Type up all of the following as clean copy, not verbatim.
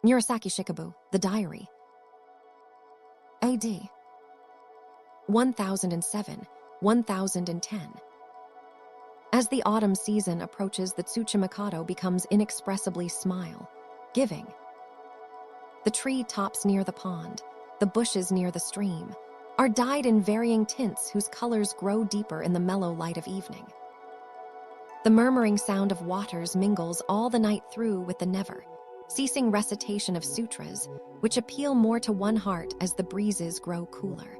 Murasaki Shikibu, The Diary. AD 1007, 1010. As the autumn season approaches, the Tsuchimikado becomes inexpressibly smile-giving. The tree tops near the pond, the bushes near the stream, are dyed in varying tints whose colors grow deeper in the mellow light of evening. The murmuring sound of waters mingles all the night through with the never-ceasing recitation of sutras, which appeal more to one heart as the breezes grow cooler.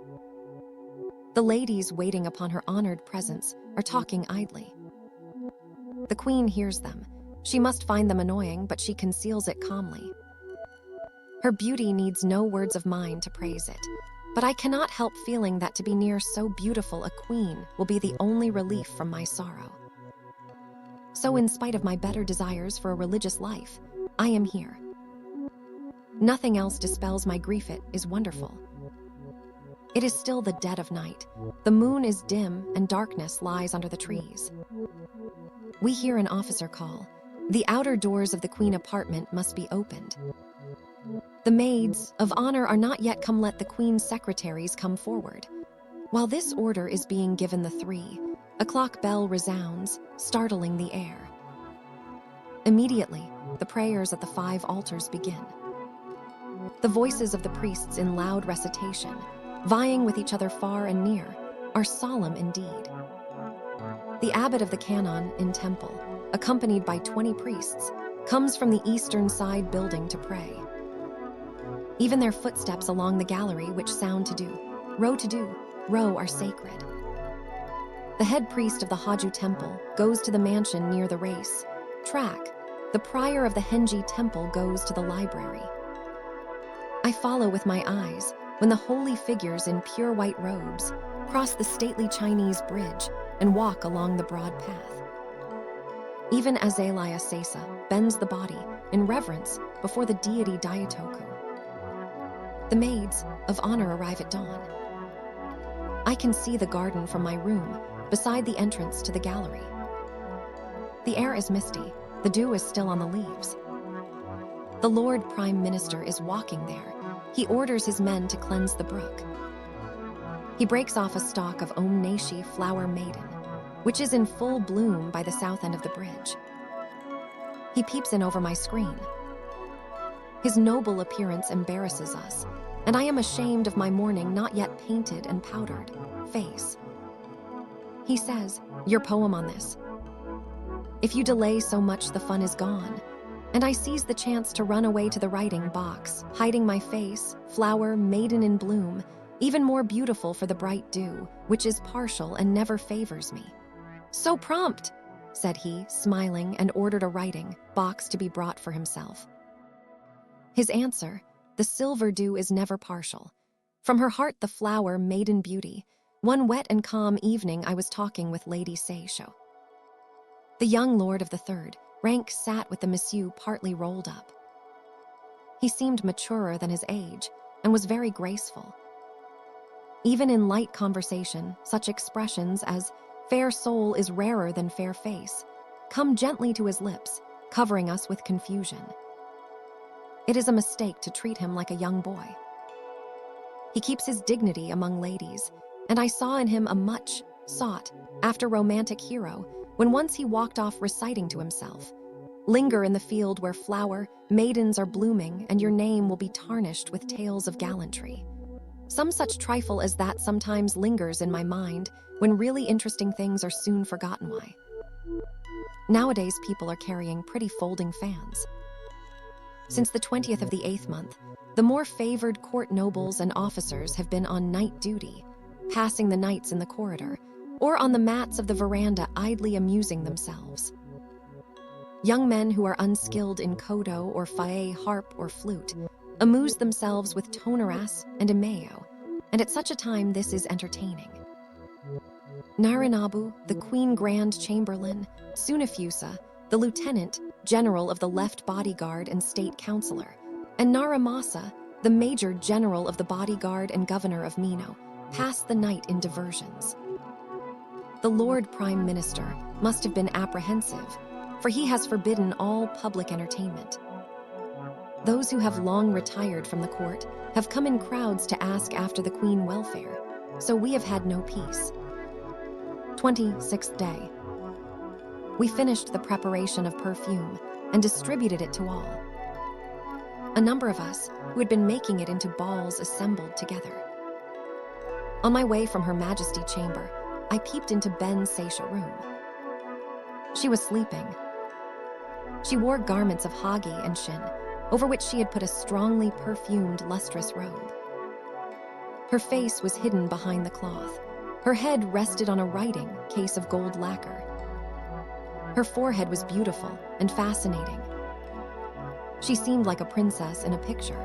The ladies waiting upon her honored presence are talking idly. The queen hears them. She must find them annoying, but she conceals it calmly. Her beauty needs no words of mine to praise it, but I cannot help feeling that to be near so beautiful a queen will be the only relief from my sorrow. So in spite of my better desires for a religious life, I am here. Nothing else dispels my grief. It is wonderful. It is still the dead of night. The moon is dim and darkness lies under the trees. We hear an officer call. The outer doors of the queen apartment must be opened. The maids of honor are not yet come. Let the queen's secretaries come forward. While this order is being given, the 3:00 bell resounds, startling the air. Immediately, the prayers at the 5 altars begin. The voices of the priests in loud recitation, vying with each other far and near, are solemn indeed. The abbot of the canon in temple, accompanied by 20 priests, comes from the eastern side building to pray. Even their footsteps along the gallery, which sound to do, row are sacred. The head priest of the Haju temple goes to the mansion near the race track. The prior of the Genji temple goes to the library. I follow with my eyes when the holy figures in pure white robes cross the stately Chinese bridge and walk along the broad path. Even Azalea Sesa bends the body in reverence before the deity Daitoku. The maids of honor arrive at dawn. I can see the garden from my room beside the entrance to the gallery. The air is misty, the dew is still on the leaves. The Lord Prime Minister is walking there. He orders his men to cleanse the brook. He breaks off a stalk of Om Nashi flower maiden, which is in full bloom by the south end of the bridge. He peeps in over my screen. His noble appearance embarrasses us, and I am ashamed of my morning not yet painted and powdered face. He says, "Your poem on this. If you delay so much, the fun is gone." And I seize the chance to run away to the writing box, hiding my face, flower maiden in bloom, even more beautiful for the bright dew, which is partial and never favors me. "So prompt," said he, smiling, and ordered a writing box to be brought for himself. His answer, "The silver dew is never partial. From her heart the flower maiden beauty. One wet and calm evening I was talking with Lady Seisho." The young lord of the 3rd rank sat with the monsieur partly rolled up. He seemed maturer than his age and was very graceful. Even in light conversation, such expressions as "fair soul is rarer than fair face" come gently to his lips, covering us with confusion. It is a mistake to treat him like a young boy. He keeps his dignity among ladies, and I saw in him a much sought-after romantic hero when once he walked off reciting to himself, "Linger in the field where flower maidens are blooming, and your name will be tarnished with tales of gallantry." Some such trifle as that sometimes lingers in my mind when really interesting things are soon forgotten. Why? Nowadays people are carrying pretty folding fans. Since the 20th of the 8th month, the more favored court nobles and officers have been on night duty, passing the nights in the corridor, or on the mats of the veranda idly amusing themselves. Young men who are unskilled in kodo or fae, harp or flute, amuse themselves with tonoras and imeo, and at such a time this is entertaining. Narinabu, the Queen Grand Chamberlain, Tsunafusa, the Lieutenant General of the Left Bodyguard and State Councilor, and Naramasa, the Major General of the Bodyguard and Governor of Mino, passed the night in diversions. The Lord Prime Minister must have been apprehensive, for he has forbidden all public entertainment. Those who have long retired from the court have come in crowds to ask after the queen welfare, so we have had no peace. 26th day. We finished the preparation of perfume and distributed it to all. A number of us, who had been making it into balls, assembled together. On my way from Her Majesty chamber, I peeped into Ben Seisha room. She was sleeping. She wore garments of hagi and shin, over which she had put a strongly perfumed, lustrous robe. Her face was hidden behind the cloth. Her head rested on a writing case of gold lacquer. Her forehead was beautiful and fascinating. She seemed like a princess in a picture.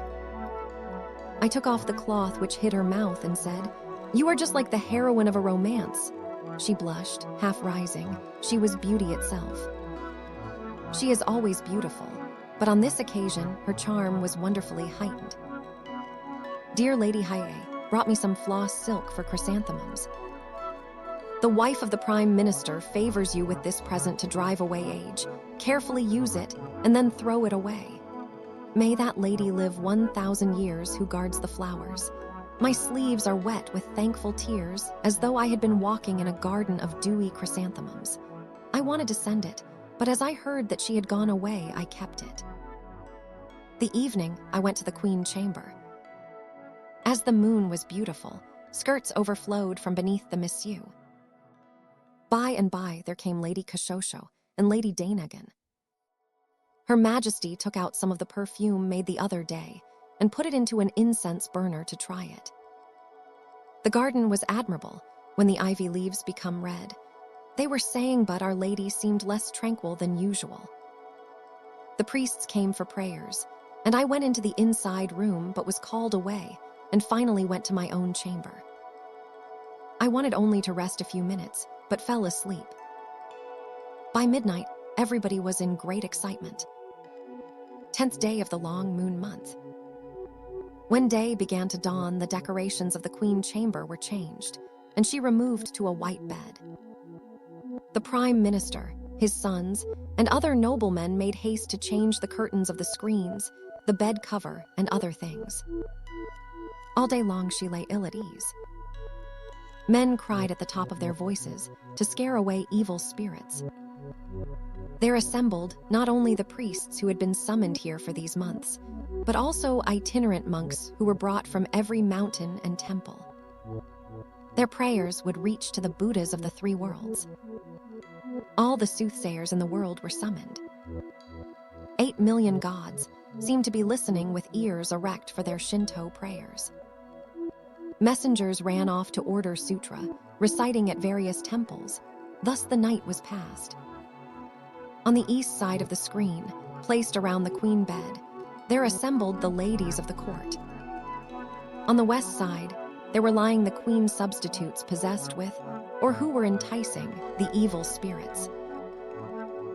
I took off the cloth which hid her mouth and said, "You are just like the heroine of a romance." She blushed, half rising. She was beauty itself. She is always beautiful, but on this occasion, her charm was wonderfully heightened. Dear Lady Heian brought me some floss silk for chrysanthemums. The wife of the Prime Minister favors you with this present to drive away age. Carefully use it, and then throw it away. May that lady live 1,000 years who guards the flowers. My sleeves are wet with thankful tears, as though I had been walking in a garden of dewy chrysanthemums. I wanted to send it, but as I heard that she had gone away, I kept it. The evening, I went to the Queen chamber. As the moon was beautiful, skirts overflowed from beneath the missue. By and by, there came Lady Kashosho and Lady Dainagan. Her Majesty took out some of the perfume made the other day and put it into an incense burner to try it. The garden was admirable when the ivy leaves become red. They were saying, but Our Lady seemed less tranquil than usual. The priests came for prayers, and I went into the inside room but was called away and finally went to my own chamber. I wanted only to rest a few minutes, but fell asleep. By midnight, everybody was in great excitement. 10th day of the long moon month. When day began to dawn, the decorations of the Queen chamber were changed, and she removed to a white bed. The Prime Minister, his sons, and other noblemen made haste to change the curtains of the screens, the bed cover, and other things. All day long she lay ill at ease. Men cried at the top of their voices to scare away evil spirits. There assembled not only the priests who had been summoned here for these months, but also itinerant monks who were brought from every mountain and temple. Their prayers would reach to the Buddhas of the three worlds. All the soothsayers in the world were summoned. 8 million gods seemed to be listening with ears erect for their Shinto prayers. Messengers ran off to order sutra, reciting at various temples. Thus the night was passed. On the east side of the screen, placed around the queen bed, there assembled the ladies of the court. On the west side, there were lying the queen substitutes possessed with, or who were enticing, the evil spirits.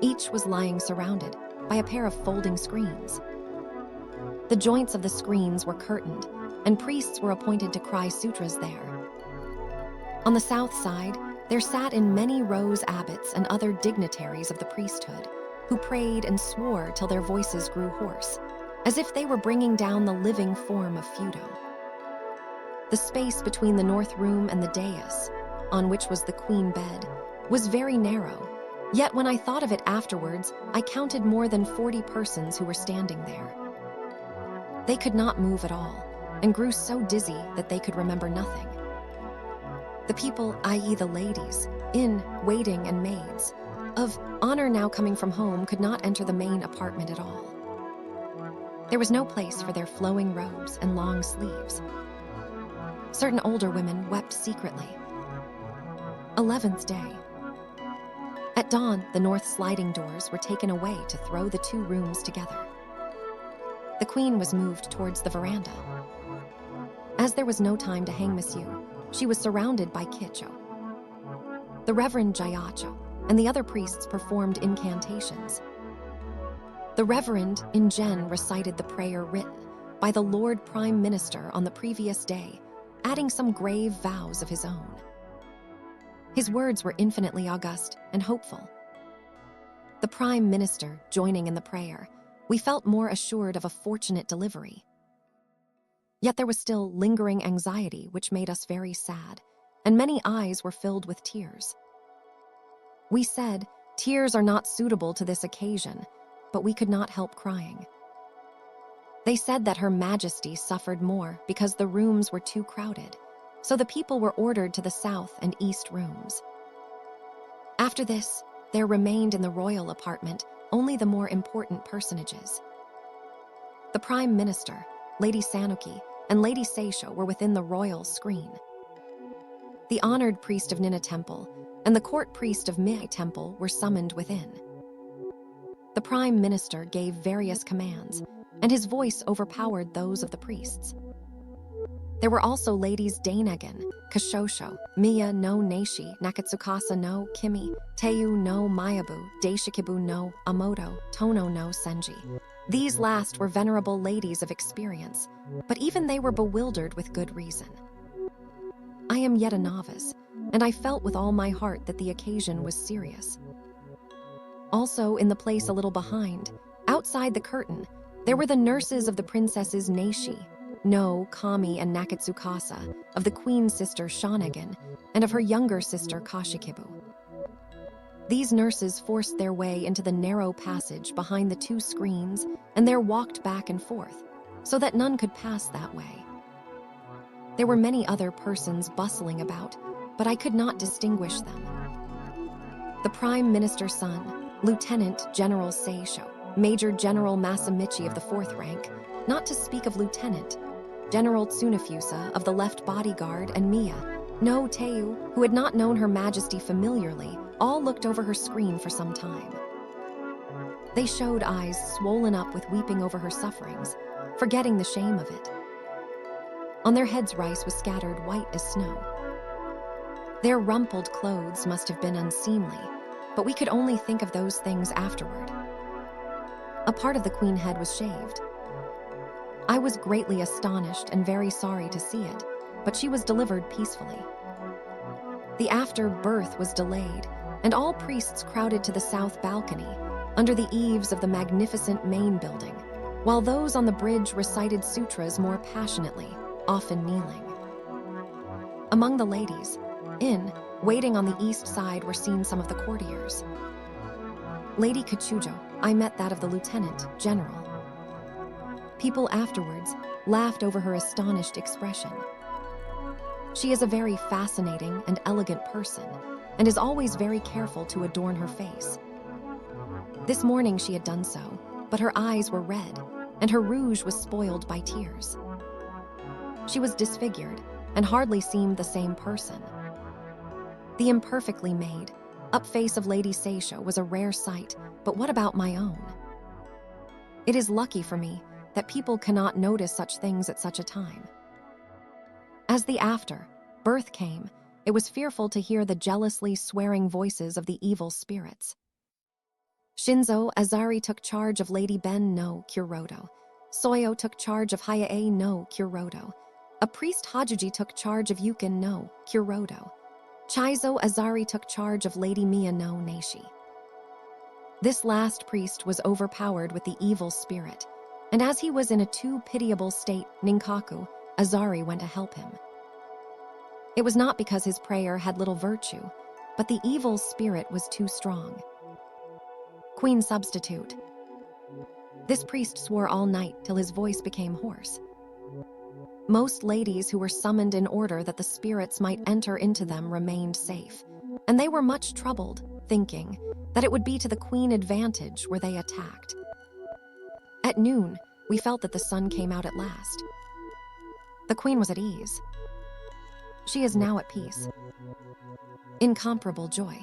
Each was lying surrounded by a pair of folding screens. The joints of the screens were curtained, and priests were appointed to cry sutras there. On the south side, there sat in many rows abbots and other dignitaries of the priesthood, who prayed and swore till their voices grew hoarse, as if they were bringing down the living form of Fudo. The space between the north room and the dais, on which was the queen bed, was very narrow, yet when I thought of it afterwards, I counted more than 40 persons who were standing there. They could not move at all, and grew so dizzy that they could remember nothing. The people, i.e. the ladies, in, waiting, and maids, of honor now coming from home, could not enter the main apartment at all. There was no place for their flowing robes and long sleeves. Certain older women wept secretly. 11th day. At dawn, the north sliding doors were taken away to throw the two rooms together. The queen was moved towards the veranda. As there was no time to hang Monsieur, she was surrounded by Kicho. The Reverend Jayacho and the other priests performed incantations. The Reverend Ingen recited the prayer written by the Lord Prime Minister on the previous day, adding some grave vows of his own. His words were infinitely august and hopeful. The Prime Minister, joining in the prayer, We felt more assured of a fortunate delivery. Yet there was still lingering anxiety which made us very sad, and many eyes were filled with tears. We said, tears are not suitable to this occasion, but we could not help crying. They said that Her Majesty suffered more because the rooms were too crowded, so the people were ordered to the south and east rooms. After this, there remained in the royal apartment only the more important personages. The Prime Minister, Lady Sanuki, and Lady Seisho were within the royal screen. The honored priest of Nina Temple and the court priest of Mie Temple were summoned within. The Prime Minister gave various commands, and his voice overpowered those of the priests. There were also ladies Dainagan, Kashosho, Miya no Neishi, Nakatsukasa no Kimi, Teiyu no Mayabu, Daishikibu no Amoto, Tono no Senji. These last were venerable ladies of experience, but even they were bewildered with good reason. I am yet a novice, and I felt with all my heart that the occasion was serious. Also, in the place a little behind, outside the curtain, there were the nurses of the princesses Neishi, No, Kami, and Nakatsukasa, of the queen's sister Shanagan, and of her younger sister Kashikibu. These nurses forced their way into the narrow passage behind the two screens and there walked back and forth, so that none could pass that way. There were many other persons bustling about, but I could not distinguish them. The Prime Minister's son, Lieutenant General Seisho, Major General Masamichi of the 4th rank, not to speak of Lieutenant General Tsunafusa of the left bodyguard, and Miya no Teiyu, who had not known Her Majesty familiarly, all looked over her screen for some time. They showed eyes swollen up with weeping over her sufferings, forgetting the shame of it. On their heads rice was scattered white as snow. Their rumpled clothes must have been unseemly, but we could only think of those things afterward. A part of the queen head was shaved. I was greatly astonished and very sorry to see it, but she was delivered peacefully. The after-birth was delayed, and all priests crowded to the south balcony, under the eaves of the magnificent main building, while those on the bridge recited sutras more passionately, often kneeling. Among the ladies, waiting on the east side were seen some of the courtiers. Lady Kachujo, I met that of the Lieutenant General. People afterwards laughed over her astonished expression. She is a very fascinating and elegant person, and is always very careful to adorn her face. This morning she had done so, but her eyes were red, and her rouge was spoiled by tears. She was disfigured, and hardly seemed the same person. The imperfectly made, up face of Lady Seisho was a rare sight, but what about my own? It is lucky for me that people cannot notice such things at such a time. As the after-birth came, it was fearful to hear the jealously swearing voices of the evil spirits. Shinzo Azari took charge of Lady Ben no Kuroto. Soyo took charge of Hayae no Kuroto. A priest Hajuji took charge of Yukin no Kuroto. Chizo Azari took charge of Lady Miya no Neishi. This last priest was overpowered with the evil spirit, and as he was in a too pitiable state, Ninkaku, Azari went to help him. It was not because his prayer had little virtue, but the evil spirit was too strong. Queen Substitute. This priest swore all night till his voice became hoarse. Most ladies who were summoned in order that the spirits might enter into them remained safe, and they were much troubled, thinking that it would be to the queen advantage were they attacked. At noon, we felt that the sun came out at last. The queen was at ease. She is now at peace. Incomparable joy.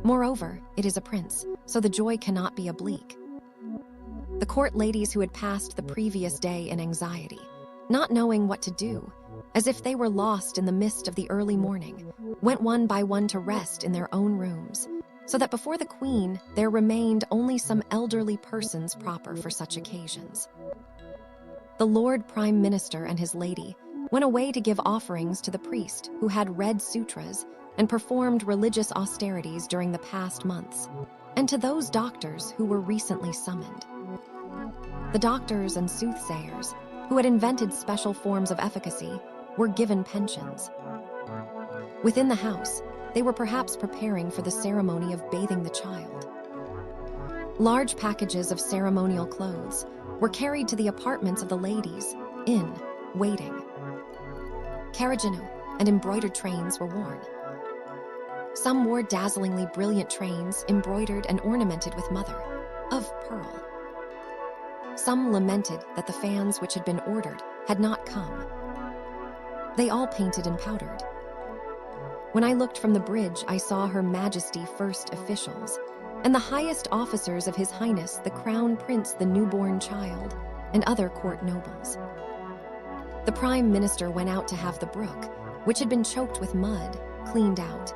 Moreover, it is a prince, so the joy cannot be oblique. The court ladies who had passed the previous day in anxiety, not knowing what to do, as if they were lost in the mist of the early morning, went one by one to rest in their own rooms, so that before the queen there remained only some elderly persons proper for such occasions. The Lord Prime Minister and his lady went away to give offerings to the priest who had read sutras and performed religious austerities during the past months. and to those doctors who were recently summoned. The doctors and soothsayers, who had invented special forms of efficacy, were given pensions. Within the house, they were perhaps preparing for the ceremony of bathing the child. Large packages of ceremonial clothes were carried to the apartments of the ladies in waiting. Karajinu and embroidered trains were worn. Some wore dazzlingly brilliant trains embroidered and ornamented with mother of pearl. Some lamented that the fans which had been ordered had not come. They all painted and powdered. When I looked from the bridge, I saw Her Majesty first officials, and the highest officers of His Highness the Crown Prince, the newborn child, and other court nobles. The Prime Minister went out to have the brook, which had been choked with mud, cleaned out.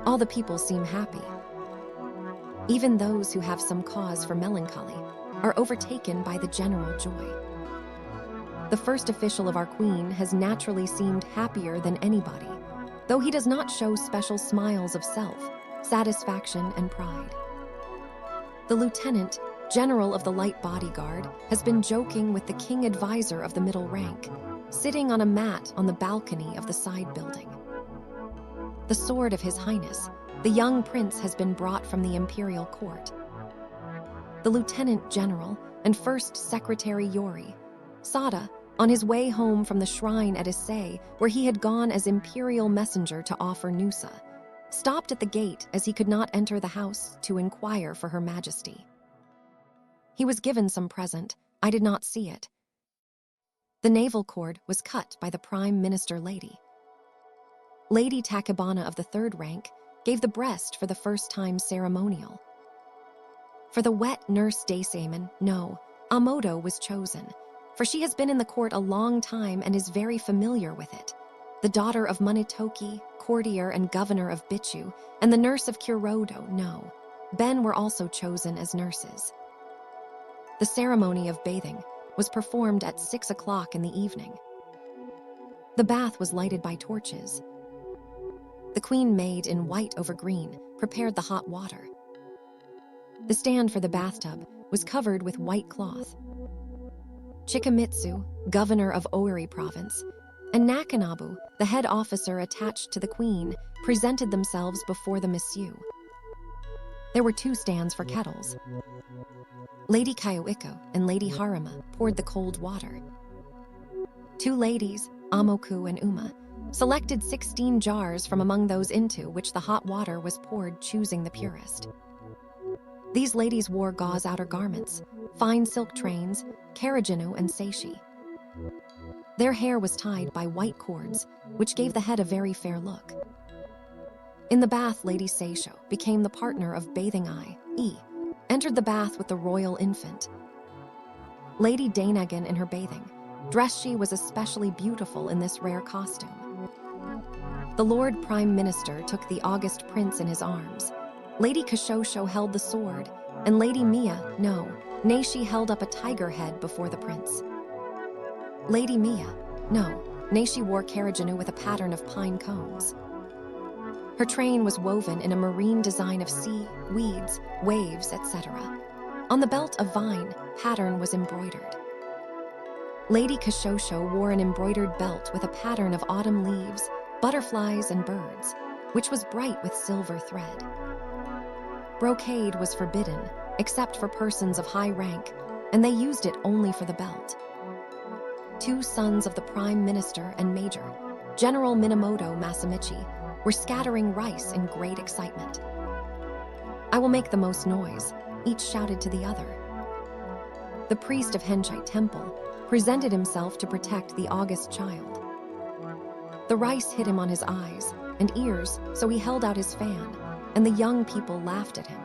All the people seem happy. Even those who have some cause for melancholy are overtaken by the general joy. The first official of our Queen has naturally seemed happier than anybody, though he does not show special smiles of self-satisfaction and pride. The Lieutenant General of the Light Bodyguard has been joking with the King Advisor of the middle rank, sitting on a mat on the balcony of the side building. The sword of His Highness, the young prince, has been brought from the imperial court. The Lieutenant General and First Secretary Yori Sada, on his way home from the shrine at Issei, where he had gone as imperial messenger to offer Nusa, stopped at the gate as he could not enter the house to inquire for Her Majesty. He was given some present. I did not see it. The navel cord was cut by the Prime Minister Lady. Lady Takabana of the third rank gave the breast for the first time ceremonial. For the wet nurse Daisaimon, no, Amoto was chosen, for she has been in the court a long time and is very familiar with it. The daughter of Munitoki, courtier and governor of Bichu, and the nurse of Kurodo, no, Ben were also chosen as nurses. The ceremony of bathing was performed at 6 o'clock in the evening. The bath was lighted by torches. The queen maid in white over green prepared the hot water. The stand for the bathtub was covered with white cloth. Chikamitsu, governor of Oiri province, and Nakanabu, the head officer attached to the queen, presented themselves before the Missu. There were 2 stands for kettles. Lady Kayoiko and Lady Haruma poured the cold water. 2 ladies, Amoku and Uma, selected 16 jars from among those into which the hot water was poured, choosing the purest. These ladies wore gauze outer garments, fine silk trains, karajinu and seishi. Their hair was tied by white cords, which gave the head a very fair look. In the bath, Lady Seisho became the partner of Bathing Eye, entered the bath with the royal infant. Lady Dainagan in her bathing dress, she was especially beautiful in this rare costume. The Lord Prime Minister took the august prince in his arms. Lady Kashosho held the sword, and Lady Naishi held up a tiger head before the prince. Lady Naishi wore karajinu with a pattern of pine cones. Her train was woven in a marine design of sea, weeds, waves, etc. On the belt, a vine pattern was embroidered. Lady Kashosho wore an embroidered belt with a pattern of autumn leaves, butterflies, and birds, which was bright with silver thread. Brocade was forbidden, except for persons of high rank, and they used it only for the belt. 2 sons of the Prime Minister and Major, General Minamoto Masamichi, were scattering rice in great excitement. "I will make the most noise," each shouted to the other. The priest of Henchai Temple presented himself to protect the august child. The rice hit him on his eyes and ears, so he held out his fan, and the young people laughed at him.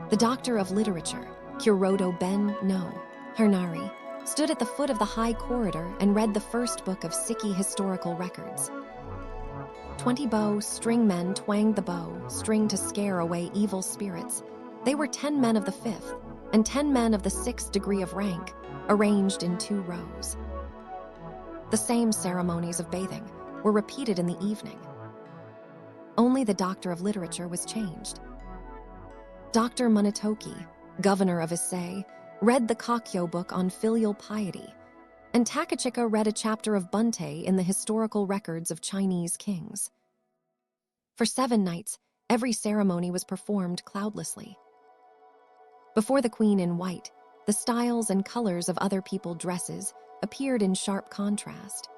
The doctor of literature, Kurodo Ben no Hernari, stood at the foot of the high corridor and read the first book of Siki historical records. 20 bow string men twanged the bow string to scare away evil spirits. They were 10 men of the 5th and 10 men of the 6th degree of rank, arranged in 2 rows. The same ceremonies of bathing were repeated in the evening. Only the doctor of literature was changed. Dr. Munetoki, governor of Issei, read the Audiobook on filial piety, and Takachika read a chapter of Buntei in the historical records of Chinese kings. For 7 nights, every ceremony was performed cloudlessly. Before the queen in white, the styles and colors of other people's dresses appeared in sharp contrast.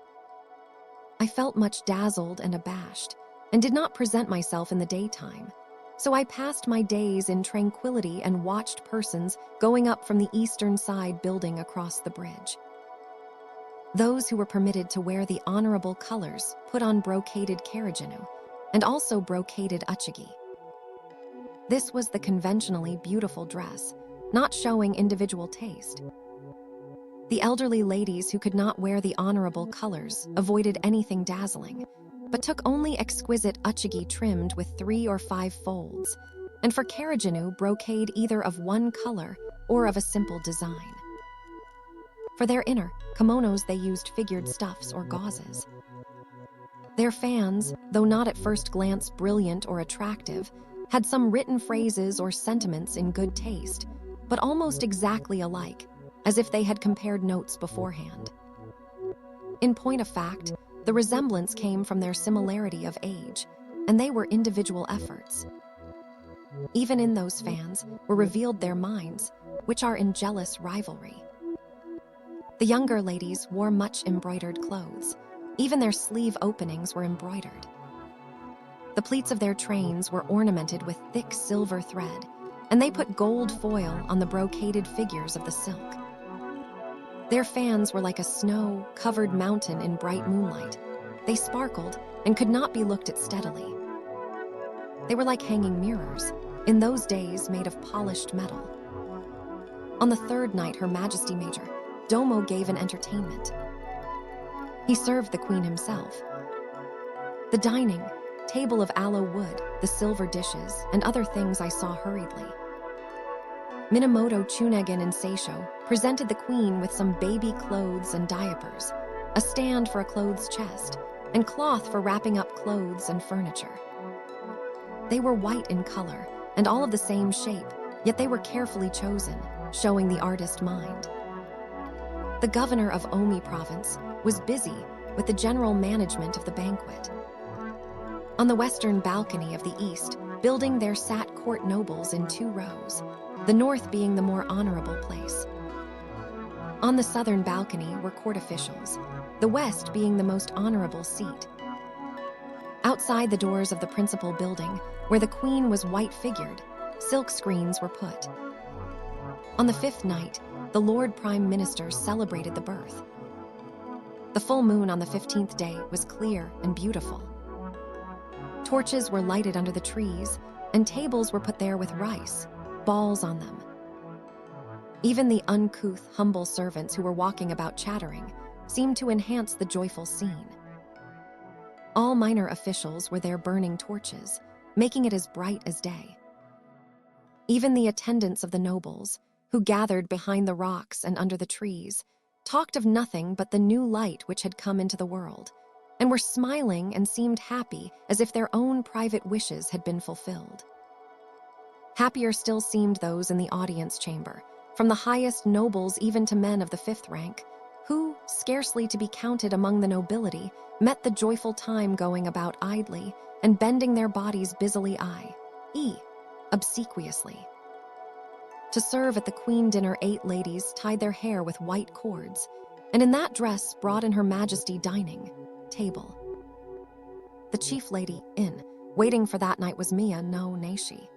I felt much dazzled and abashed, and did not present myself in the daytime, so I passed my days in tranquility and watched persons going up from the eastern side building across the bridge. Those who were permitted to wear the honorable colors put on brocaded karajinu, and also brocaded uchigi. This was the conventionally beautiful dress, not showing individual taste. The elderly ladies who could not wear the honorable colors avoided anything dazzling, but took only exquisite uchigi trimmed with 3 or 5 folds, and for karajinu brocade either of one color or of a simple design. For their inner kimonos they used figured stuffs or gauzes. Their fans, though not at first glance brilliant or attractive, had some written phrases or sentiments in good taste, but almost exactly alike, as if they had compared notes beforehand. In point of fact, the resemblance came from their similarity of age, and they were individual efforts. Even in those fans were revealed their minds, which are in jealous rivalry. The younger ladies wore much embroidered clothes. Even their sleeve openings were embroidered. The pleats of their trains were ornamented with thick silver thread, and they put gold foil on the brocaded figures of the silk. Their fans were like a snow-covered mountain in bright moonlight. They sparkled and could not be looked at steadily. They were like hanging mirrors, in those days made of polished metal. On the 3rd night, Her Majesty Major Domo gave an entertainment. He served the queen himself. The dining table of aloe wood, the silver dishes, and other things I saw hurriedly. Minamoto Tsunagen and Seisho presented the queen with some baby clothes and diapers, a stand for a clothes chest, and cloth for wrapping up clothes and furniture. They were white in color and all of the same shape, yet they were carefully chosen, showing the artist mind. The governor of Omi province was busy with the general management of the banquet. On the western balcony of the east building there sat court nobles in 2 rows, the north being the more honorable place. On the southern balcony were court officials, the west being the most honorable seat. Outside the doors of the principal building, where the queen was white-figured, silk screens were put. On the 5th night, the Lord Prime Minister celebrated the birth. The full moon on the 15th day was clear and beautiful. Torches were lighted under the trees, and tables were put there with rice, balls on them. Even the uncouth, humble servants who were walking about chattering seemed to enhance the joyful scene. All minor officials were there burning torches, making it as bright as day. Even the attendants of the nobles, who gathered behind the rocks and under the trees, talked of nothing but the new light which had come into the world, and were smiling and seemed happy as if their own private wishes had been fulfilled. Happier still seemed those in the audience chamber, from the highest nobles even to men of the 5th rank, who, scarcely to be counted among the nobility, met the joyful time going about idly and bending their bodies busily obsequiously. To serve at the queen dinner 8 ladies tied their hair with white cords, and in that dress brought in Her Majesty dining table. The chief lady waiting for that night was Miya no Naishi.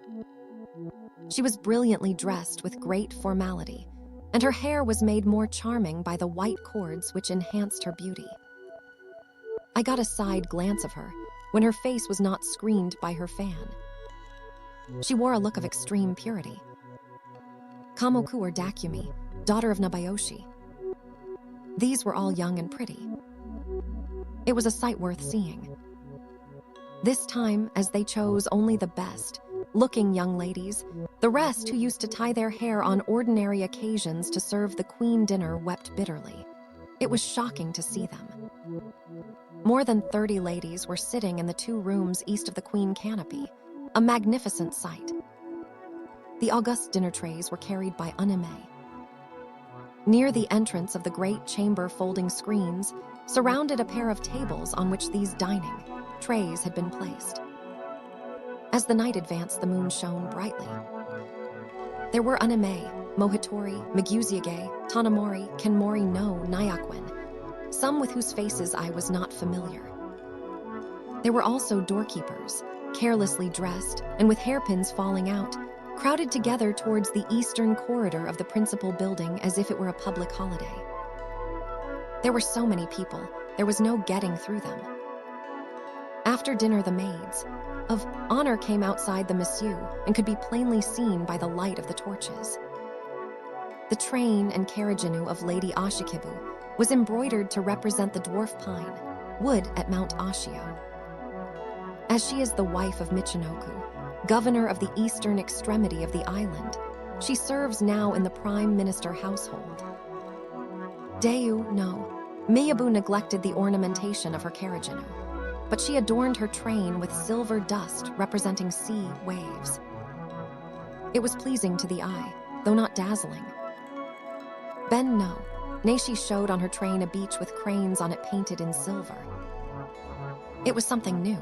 She was brilliantly dressed with great formality, and her hair was made more charming by the white cords which enhanced her beauty. I got a side glance of her when her face was not screened by her fan. She wore a look of extreme purity. Kamoku or Dakumi, daughter of Nabayoshi. These were all young and pretty. It was a sight worth seeing. This time, as they chose only the best-looking young ladies, the rest who used to tie their hair on ordinary occasions to serve the queen dinner wept bitterly. It was shocking to see them. More than 30 ladies were sitting in the 2 rooms east of the queen canopy, a magnificent sight. The august dinner trays were carried by unime. Near the entrance of the great chamber, folding screens surrounded a pair of tables on which these dining trays had been placed. As the night advanced, the moon shone brightly. There were unime, mohitori, meguziage, tanamori, kenmori no nyakwin, some with whose faces I was not familiar. There were also doorkeepers, carelessly dressed and with hairpins falling out, crowded together towards the eastern corridor of the principal building as if it were a public holiday. There were so many people, there was no getting through them. After dinner, the maids of honor came outside the massue and could be plainly seen by the light of the torches. The train and carriage of Lady Shikibu was embroidered to represent the dwarf pine, wood at Mount Ashio. As she is the wife of Michinaga, governor of the eastern extremity of the island, she serves now in the prime minister household. Deu no. Miyabu neglected the ornamentation of her carriage, but she adorned her train with silver dust representing sea waves. It was pleasing to the eye, though not dazzling. Ben no. Naishi showed on her train a beach with cranes on it painted in silver. It was something new.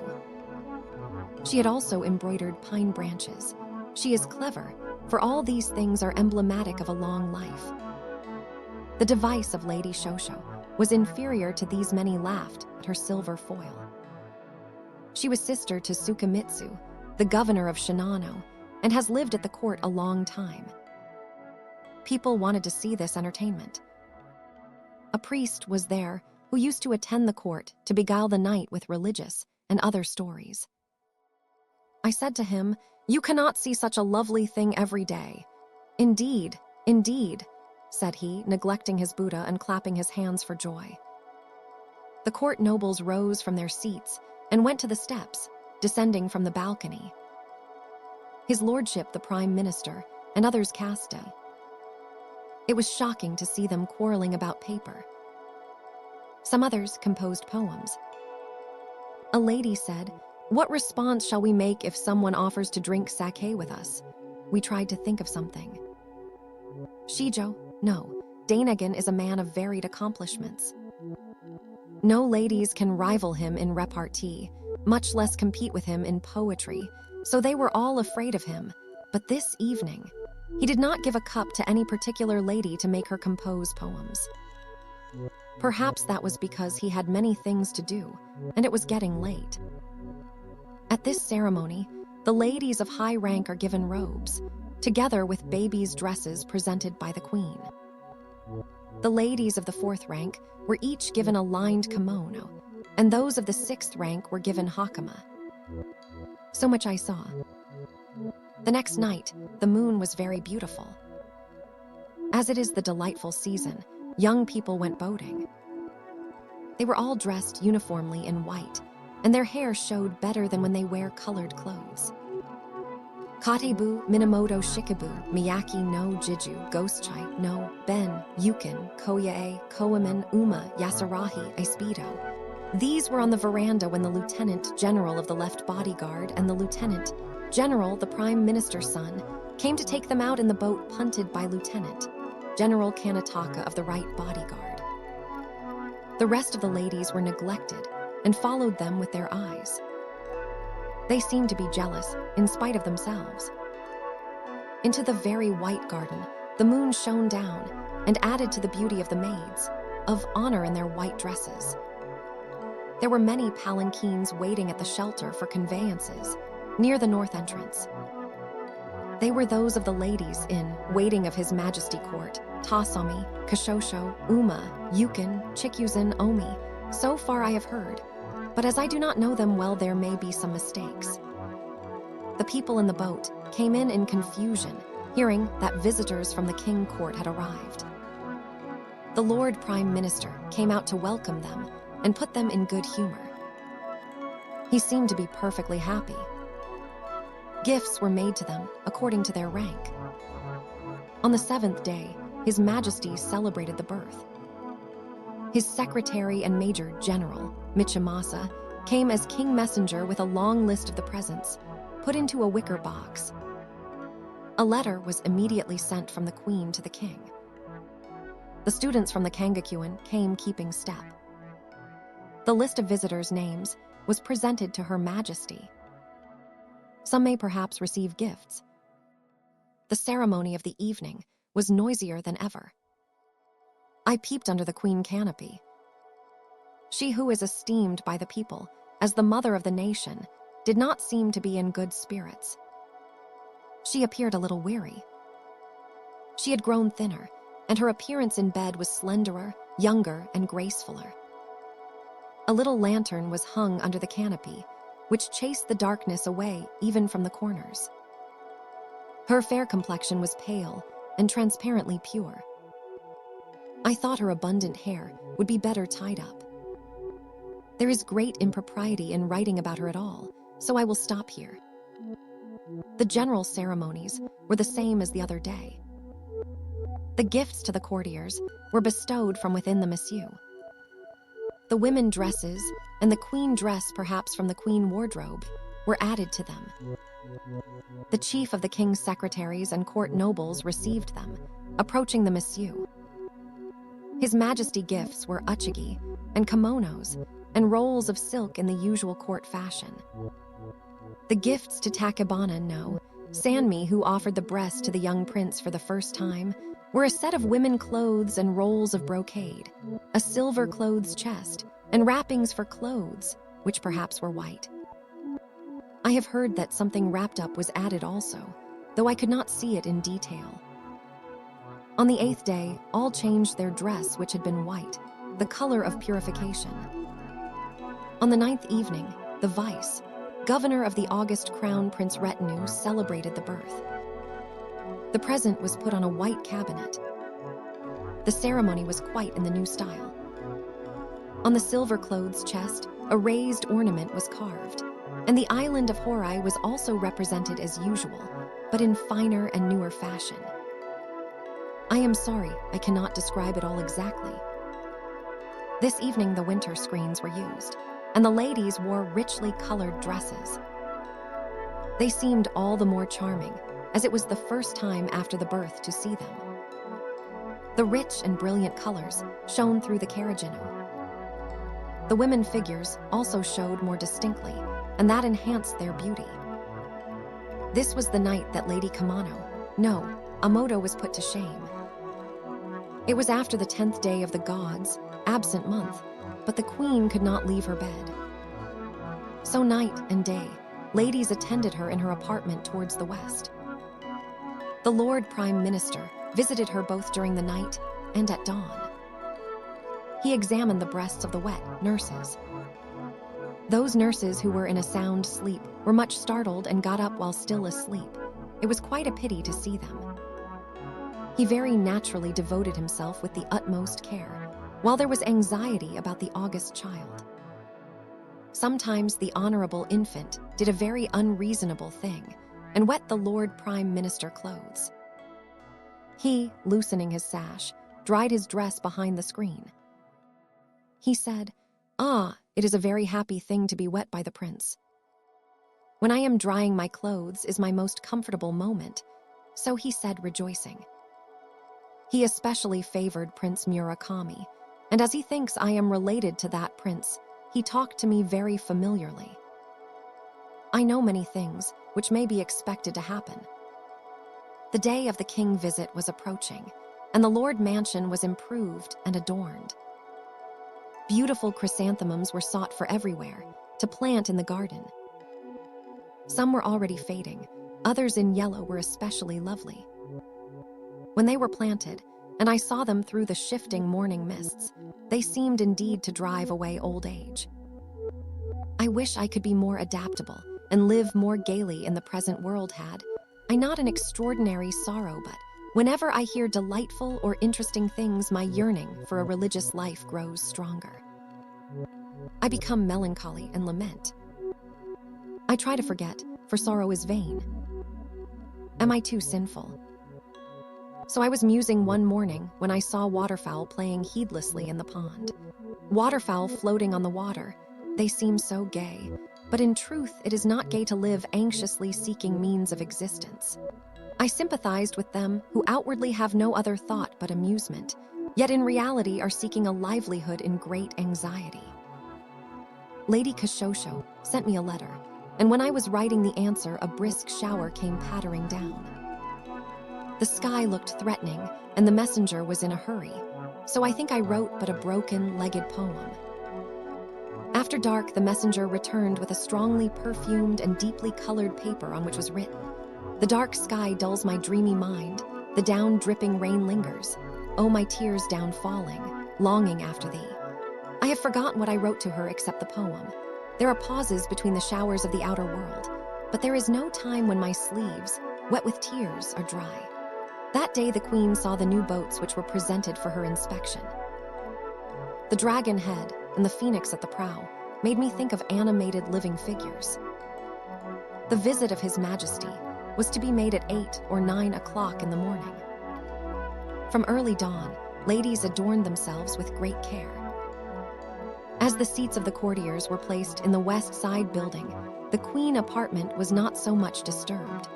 She had also embroidered pine branches. She is clever, for all these things are emblematic of a long life. The device of Lady Shosho was inferior to these. Many laughed at her silver foil. She was sister to Tsukamitsu, the governor of Shinano, and has lived at the court a long time. People wanted to see this entertainment. A priest was there who used to attend the court to beguile the night with religious and other stories. I said to him, "You cannot see such a lovely thing every day." "Indeed, indeed," said he, neglecting his Buddha and clapping his hands for joy. The court nobles rose from their seats and went to the steps, descending from the balcony. His lordship, the prime minister, and others cast in. It was shocking to see them quarreling about paper. Some others composed poems. A lady said, "What response shall we make if someone offers to drink sake with us?" We tried to think of something. Shijo, no. Dainagon is a man of varied accomplishments. No ladies can rival him in repartee, much less compete with him in poetry, so they were all afraid of him. But this evening, he did not give a cup to any particular lady to make her compose poems. Perhaps that was because he had many things to do, and it was getting late. At this ceremony, the ladies of high rank are given robes, together with babies' dresses presented by the queen. The ladies of the 4th rank were each given a lined kimono, and those of the 6th rank were given hakama. So much I saw. The next night, the moon was very beautiful. As it is the delightful season, young people went boating. They were all dressed uniformly in white, and their hair showed better than when they wear colored clothes. Katebu, Minamoto Shikibu, Miyaki no Jiju, Ghostchai no, Ben, Yukin, Koyae, Koaman, Uma, Yasarahi, Aispido. These were on the veranda when the Lieutenant General of the left bodyguard and the Lieutenant General, the Prime Minister's son, came to take them out in the boat punted by Lieutenant General Kanataka of the right bodyguard. The rest of the ladies were neglected and followed them with their eyes. They seemed to be jealous, in spite of themselves. Into the very white garden, the moon shone down and added to the beauty of the maids of honor in their white dresses. There were many palanquins waiting at the shelter for conveyances near the north entrance. They were those of the ladies in waiting of His Majesty Court, Tasami, Kashosho, Uma, Yukin, Chikyuzen, Omi. So far I have heard, but as I do not know them well, there may be some mistakes. The people in the boat came in confusion, hearing that visitors from the King Court had arrived. The Lord Prime Minister came out to welcome them and put them in good humor. He seemed to be perfectly happy. Gifts were made to them according to their rank. On the 7th day, His Majesty celebrated the birth. His secretary and Major General, Michimasa, came as king messenger with a long list of the presents, put into a wicker box. A letter was immediately sent from the queen to the king. The students from the Kangakuin came keeping step. The list of visitors' names was presented to Her Majesty. Some may perhaps receive gifts. The ceremony of the evening was noisier than ever. I peeped under the queen canopy. She who is esteemed by the people as the mother of the nation did not seem to be in good spirits. She appeared a little weary. She had grown thinner, and her appearance in bed was slenderer, younger, and gracefuler. A little lantern was hung under the canopy, which chased the darkness away even from the corners. Her fair complexion was pale and transparently pure. I thought her abundant hair would be better tied up. There is great impropriety in writing about her at all, so I will stop here. The general ceremonies were the same as the other day. The gifts to the courtiers were bestowed from within the massue. The women dresses and the queen dress, perhaps from the queen wardrobe, were added to them. The chief of the king's secretaries and court nobles received them, approaching the massue. His Majesty gifts were uchigi and kimonos and rolls of silk in the usual court fashion. The gifts to Takebana no Sanmi, who offered the breast to the young prince for the first time, were a set of women clothes and rolls of brocade, a silver clothes chest, and wrappings for clothes, which perhaps were white. I have heard that something wrapped up was added also, though I could not see it in detail. On the 8th day, all changed their dress, which had been white, the color of purification. On the 9th evening, the vice, governor of the august crown prince retinue celebrated the birth. The present was put on a white cabinet. The ceremony was quite in the new style. On the silver clothes chest, a raised ornament was carved, and the island of Horai was also represented as usual, but in finer and newer fashion. I am sorry, I cannot describe it all exactly. This evening the winter screens were used, and the ladies wore richly colored dresses. They seemed all the more charming, as it was the first time after the birth to see them. The rich and brilliant colors shone through the carriagino. The women figures also showed more distinctly, and that enhanced their beauty. This was the night that Lady Kamano, no, Amoto, was put to shame. It was after the 10th day of the gods, absent month, but the queen could not leave her bed. So night and day, ladies attended her in her apartment towards the west. The Lord Prime Minister visited her both during the night and at dawn. He examined the breasts of the wet nurses. Those nurses who were in a sound sleep were much startled and got up while still asleep. It was quite a pity to see them. He very naturally devoted himself with the utmost care, while there was anxiety about the august child. Sometimes the honorable infant did a very unreasonable thing and wet the Lord Prime Minister clothes. He, loosening his sash, dried his dress behind the screen. He said, "Ah, it is a very happy thing to be wet by the prince. When I am drying my clothes is my most comfortable moment," so he said, rejoicing. He especially favored Prince Murakami, and as he thinks I am related to that prince, he talked to me very familiarly. I know many things which may be expected to happen. The day of the king visit was approaching, and the Lord Mansion was improved and adorned. Beautiful chrysanthemums were sought for everywhere, to plant in the garden. Some were already fading, others in yellow were especially lovely. When they were planted, and I saw them through the shifting morning mists, they seemed indeed to drive away old age. I wish I could be more adaptable and live more gaily in the present world had I not an extraordinary sorrow, but whenever I hear delightful or interesting things, my yearning for a religious life grows stronger. I become melancholy and lament. I try to forget, for sorrow is vain. Am I too sinful? So I was musing one morning when I saw waterfowl playing heedlessly in the pond. Waterfowl floating on the water, they seem so gay, but in truth it is not gay to live anxiously seeking means of existence. I sympathized with them who outwardly have no other thought but amusement, yet in reality are seeking a livelihood in great anxiety. Lady Kashosho sent me a letter, and when I was writing the answer, a brisk shower came pattering down. The sky looked threatening, and the messenger was in a hurry, so I think I wrote but a broken-legged poem. After dark, the messenger returned with a strongly perfumed and deeply colored paper on which was written, "The dark sky dulls my dreamy mind, the down-dripping rain lingers. Oh, my tears down falling, longing after thee." I have forgotten what I wrote to her except the poem. There are pauses between the showers of the outer world, but there is no time when my sleeves, wet with tears, are dry. That day the queen saw the new boats which were presented for her inspection. The dragon head and the phoenix at the prow made me think of animated living figures. The visit of His Majesty was to be made at 8 or 9 o'clock in the morning. From early dawn, ladies adorned themselves with great care. As the seats of the courtiers were placed in the west side building, the queen apartment was not so much disturbed.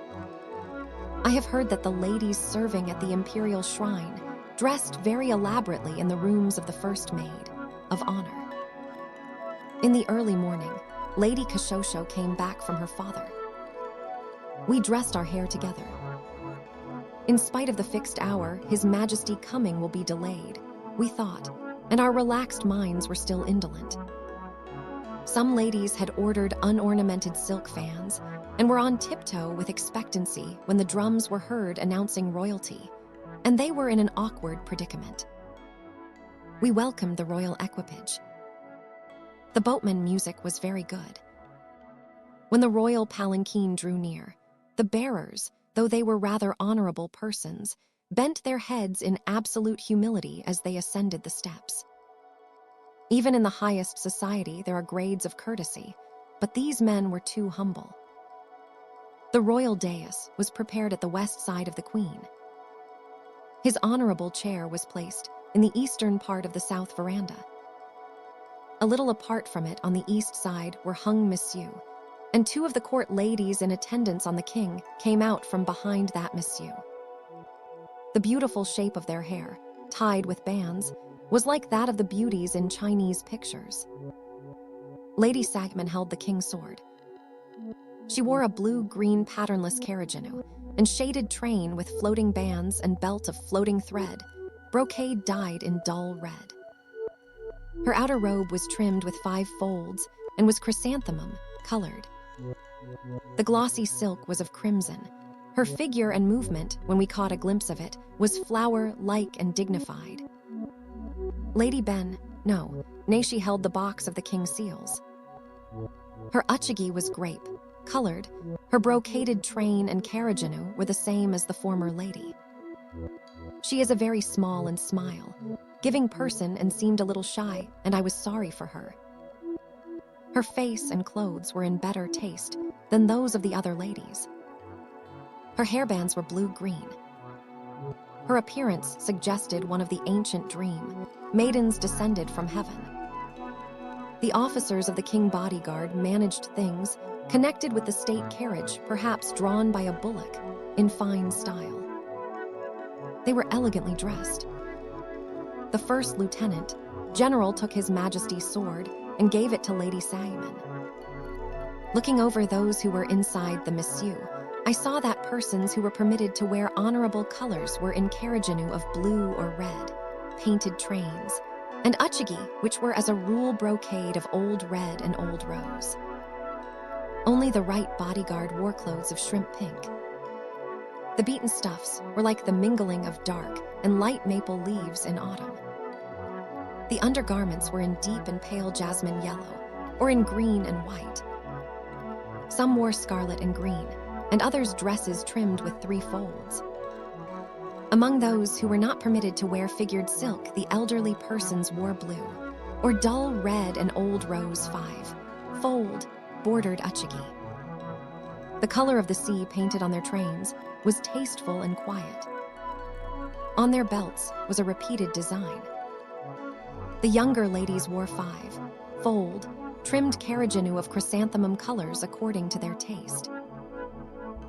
I have heard that the ladies serving at the imperial shrine dressed very elaborately in the rooms of the first maid of honor. In the early morning, Lady Kashosho came back from her father. We dressed our hair together. In spite of the fixed hour, His Majesty coming will be delayed, we thought, and our relaxed minds were still indolent. Some ladies had ordered unornamented silk fans and were on tiptoe with expectancy when the drums were heard announcing royalty, and they were in an awkward predicament. We welcomed the royal equipage. The boatman music was very good. When the royal palanquin drew near, the bearers, though they were rather honorable persons, bent their heads in absolute humility as they ascended the steps. Even in the highest society, there are grades of courtesy, but these men were too humble. The royal dais was prepared at the west side of the queen. His honorable chair was placed in the eastern part of the south veranda. A little apart from it, on the east side, were hung Monsieur, and 2 of the court ladies in attendance on the king came out from behind that Monsieur. The beautiful shape of their hair, tied with bands, was like that of the beauties in Chinese pictures. Lady Sagman held the king's sword. She wore a blue-green patternless carriaginu and shaded train with floating bands and belt of floating thread, brocade dyed in dull red. Her outer robe was trimmed with 5 folds and was chrysanthemum colored. The glossy silk was of crimson. Her figure and movement, when we caught a glimpse of it, was flower-like and dignified. Lady nay, she held the box of the king's seals. Her uchigi was grape, colored. Her brocaded train and carriaginu were the same as the former lady. She is a very small and giving person and seemed a little shy, and I was sorry for her. Her face and clothes were in better taste than those of the other ladies. Her hairbands were blue-green. Her appearance suggested one of the ancient dream, maidens descended from heaven. The officers of the king bodyguard managed things connected with the state carriage, perhaps drawn by a bullock, in fine style. They were elegantly dressed. The first lieutenant, general, took His Majesty's sword and gave it to Lady Sagman. Looking over those who were inside the Monsieur, I saw that persons who were permitted to wear honorable colors were in carriaginu of blue or red, painted trains, and uchigi, which were as a rule brocade of old red and old rose. Only the right bodyguard wore clothes of shrimp pink. The beaten stuffs were like the mingling of dark and light maple leaves in autumn. The undergarments were in deep and pale jasmine yellow, or in green and white. Some wore scarlet and green, and others dresses trimmed with 3 folds. Among those who were not permitted to wear figured silk, the elderly persons wore blue, or dull red and old rose 5-fold, bordered uchigi. The color of the sea painted on their trains was tasteful and quiet. On their belts was a repeated design. The younger ladies wore 5-fold, trimmed carriaginu of chrysanthemum colors according to their taste.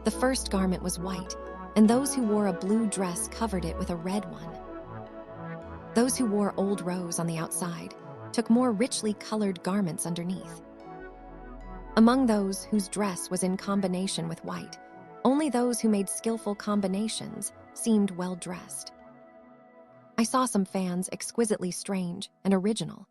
The first garment was white, and those who wore a blue dress covered it with a red one. Those who wore old rose on the outside took more richly colored garments underneath. Among those whose dress was in combination with white, only those who made skillful combinations seemed well-dressed. I saw some fans exquisitely strange and original.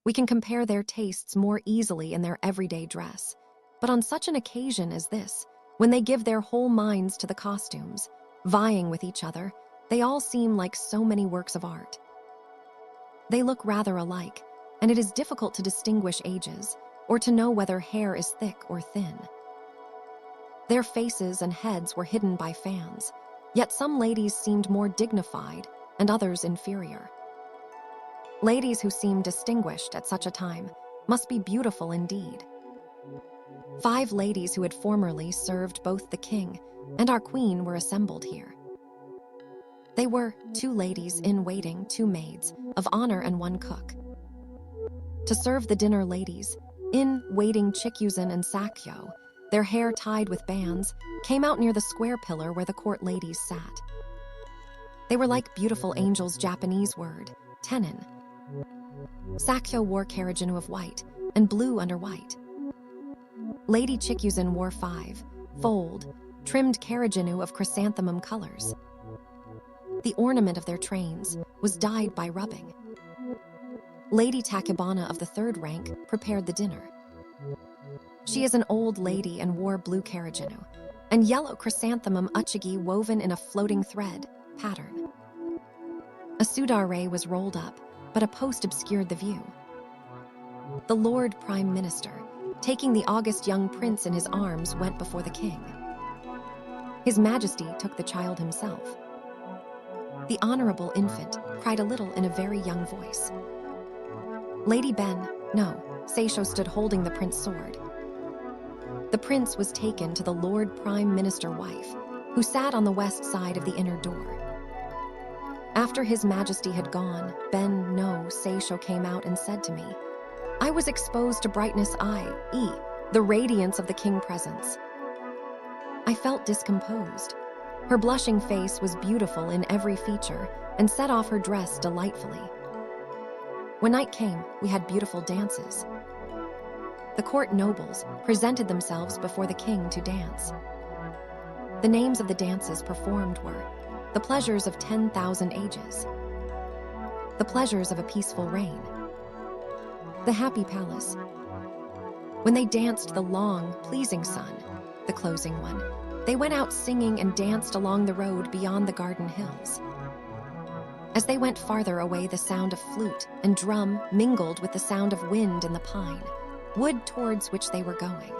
We can compare their tastes more easily in their everyday dress, but on such an occasion as this, when they give their whole minds to the costumes, vying with each other, they all seem like so many works of art. They look rather alike, and it is difficult to distinguish ages or to know whether hair is thick or thin. Their faces and heads were hidden by fans, yet some ladies seemed more dignified and others inferior. Ladies who seemed distinguished at such a time must be beautiful indeed. 5 ladies who had formerly served both the king and our queen were assembled here. They were 2 ladies in waiting, 2 maids of honor, and 1 cook. To serve the dinner ladies, in waiting Chikuzen and Sakyo, their hair tied with bands, came out near the square pillar where the court ladies sat. They were like beautiful angels' Japanese word, tenin. Sakyo wore karajinu of white and blue under white. Lady Chikuzen wore 5-fold, trimmed karajinu of chrysanthemum colors. The ornament of their trains was dyed by rubbing. Lady Takebana of the 3rd rank prepared the dinner. She is an old lady and wore blue karajinu and yellow chrysanthemum uchigi woven in a floating thread pattern. A sudare was rolled up, but a post obscured the view. The Lord Prime Minister, taking the august young prince in his arms, went before the king. His Majesty took the child himself. The honorable infant cried a little in a very young voice. Lady Seisho stood holding the prince's sword. The prince was taken to the Lord Prime Minister wife, who sat on the west side of the inner door. After His Majesty had gone, Seisho came out and said to me, "I was exposed to brightness, i.e., the radiance of the king presence." I felt discomposed. Her blushing face was beautiful in every feature and set off her dress delightfully. When night came, we had beautiful dances. The court nobles presented themselves before the king to dance. The names of the dances performed were The Pleasures of 10,000 Ages, The Pleasures of a Peaceful Reign, The Happy Palace. When they danced the long, pleasing sun, the closing one, they went out singing and danced along the road beyond the garden hills. As they went farther away, the sound of flute and drum mingled with the sound of wind in the pine, wood towards which they were going.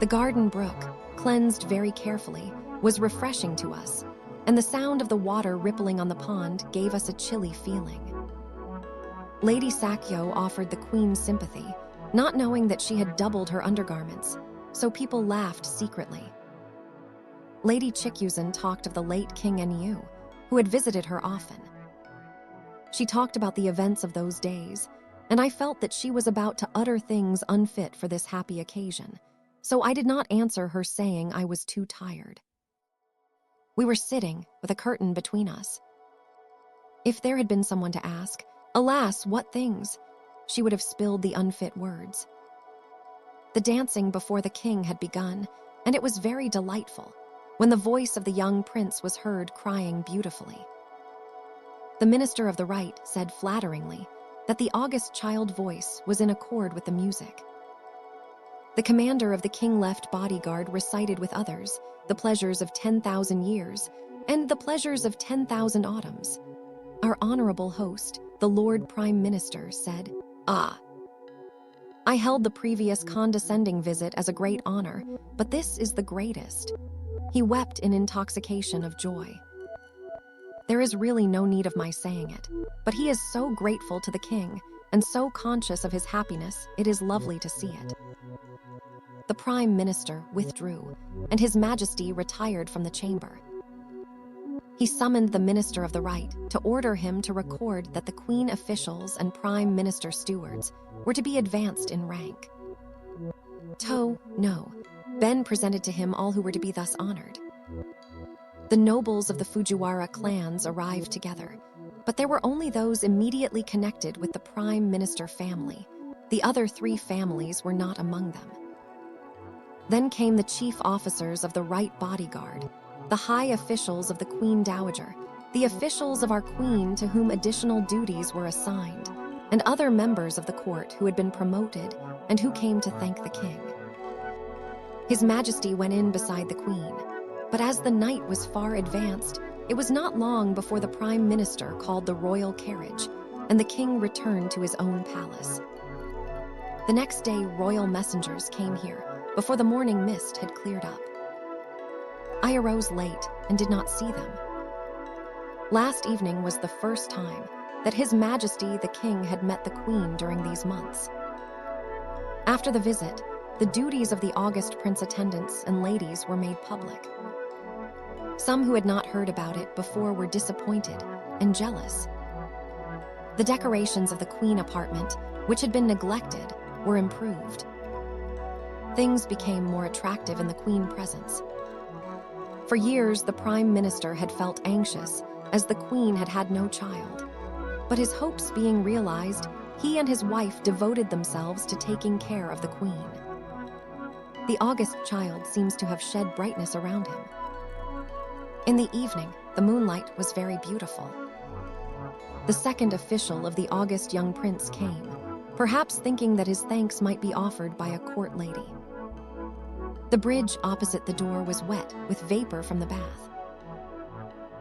The garden brook, cleansed very carefully, was refreshing to us, and the sound of the water rippling on the pond gave us a chilly feeling. Lady Sakyo offered the queen sympathy, not knowing that she had doubled her undergarments, so people laughed secretly. Lady Chikuzen talked of the late King Enyu, who had visited her often. She talked about the events of those days, and I felt that she was about to utter things unfit for this happy occasion, so I did not answer her, saying I was too tired. We were sitting with a curtain between us. If there had been someone to ask, alas, what things, she would have spilled the unfit words. The dancing before the king had begun, and it was very delightful, when the voice of the young prince was heard crying beautifully. The minister of the right said flatteringly that the august child voice was in accord with the music. The commander of the king-left bodyguard recited with others the pleasures of 10,000 years and the pleasures of 10,000 autumns. Our honorable host, the Lord Prime Minister, said, "Ah, I held the previous condescending visit as a great honor, but this is the greatest." He wept in intoxication of joy. There is really no need of my saying it, but he is so grateful to the king and so conscious of his happiness, it is lovely to see it. The Prime Minister withdrew, and His Majesty retired from the chamber. He summoned the Minister of the Right to order him to record that the Queen officials and Prime Minister stewards were to be advanced in rank. No. Ben presented to him all who were to be thus honored. The nobles of the Fujiwara clans arrived together, but there were only those immediately connected with the prime minister family. The other 3 families were not among them. Then came the chief officers of the right bodyguard, the high officials of the Queen Dowager, the officials of our queen to whom additional duties were assigned, and other members of the court who had been promoted and who came to thank the king. His Majesty went in beside the queen, but as the night was far advanced, it was not long before the prime minister called the royal carriage, and the king returned to his own palace. The next day, royal messengers came here, before the morning mist had cleared up. I arose late and did not see them. Last evening was the first time that His Majesty the King had met the Queen during these months. After the visit, the duties of the August Prince attendants and ladies were made public. Some who had not heard about it before were disappointed and jealous. The decorations of the Queen apartment, which had been neglected, were improved. Things became more attractive in the Queen presence. For years, the Prime Minister had felt anxious as the Queen had had no child. But his hopes being realized, he and his wife devoted themselves to taking care of the Queen. The August child seems to have shed brightness around him. In the evening, the moonlight was very beautiful. The second official of the August young prince came, perhaps thinking that his thanks might be offered by a court lady. The bridge opposite the door was wet with vapor from the bath.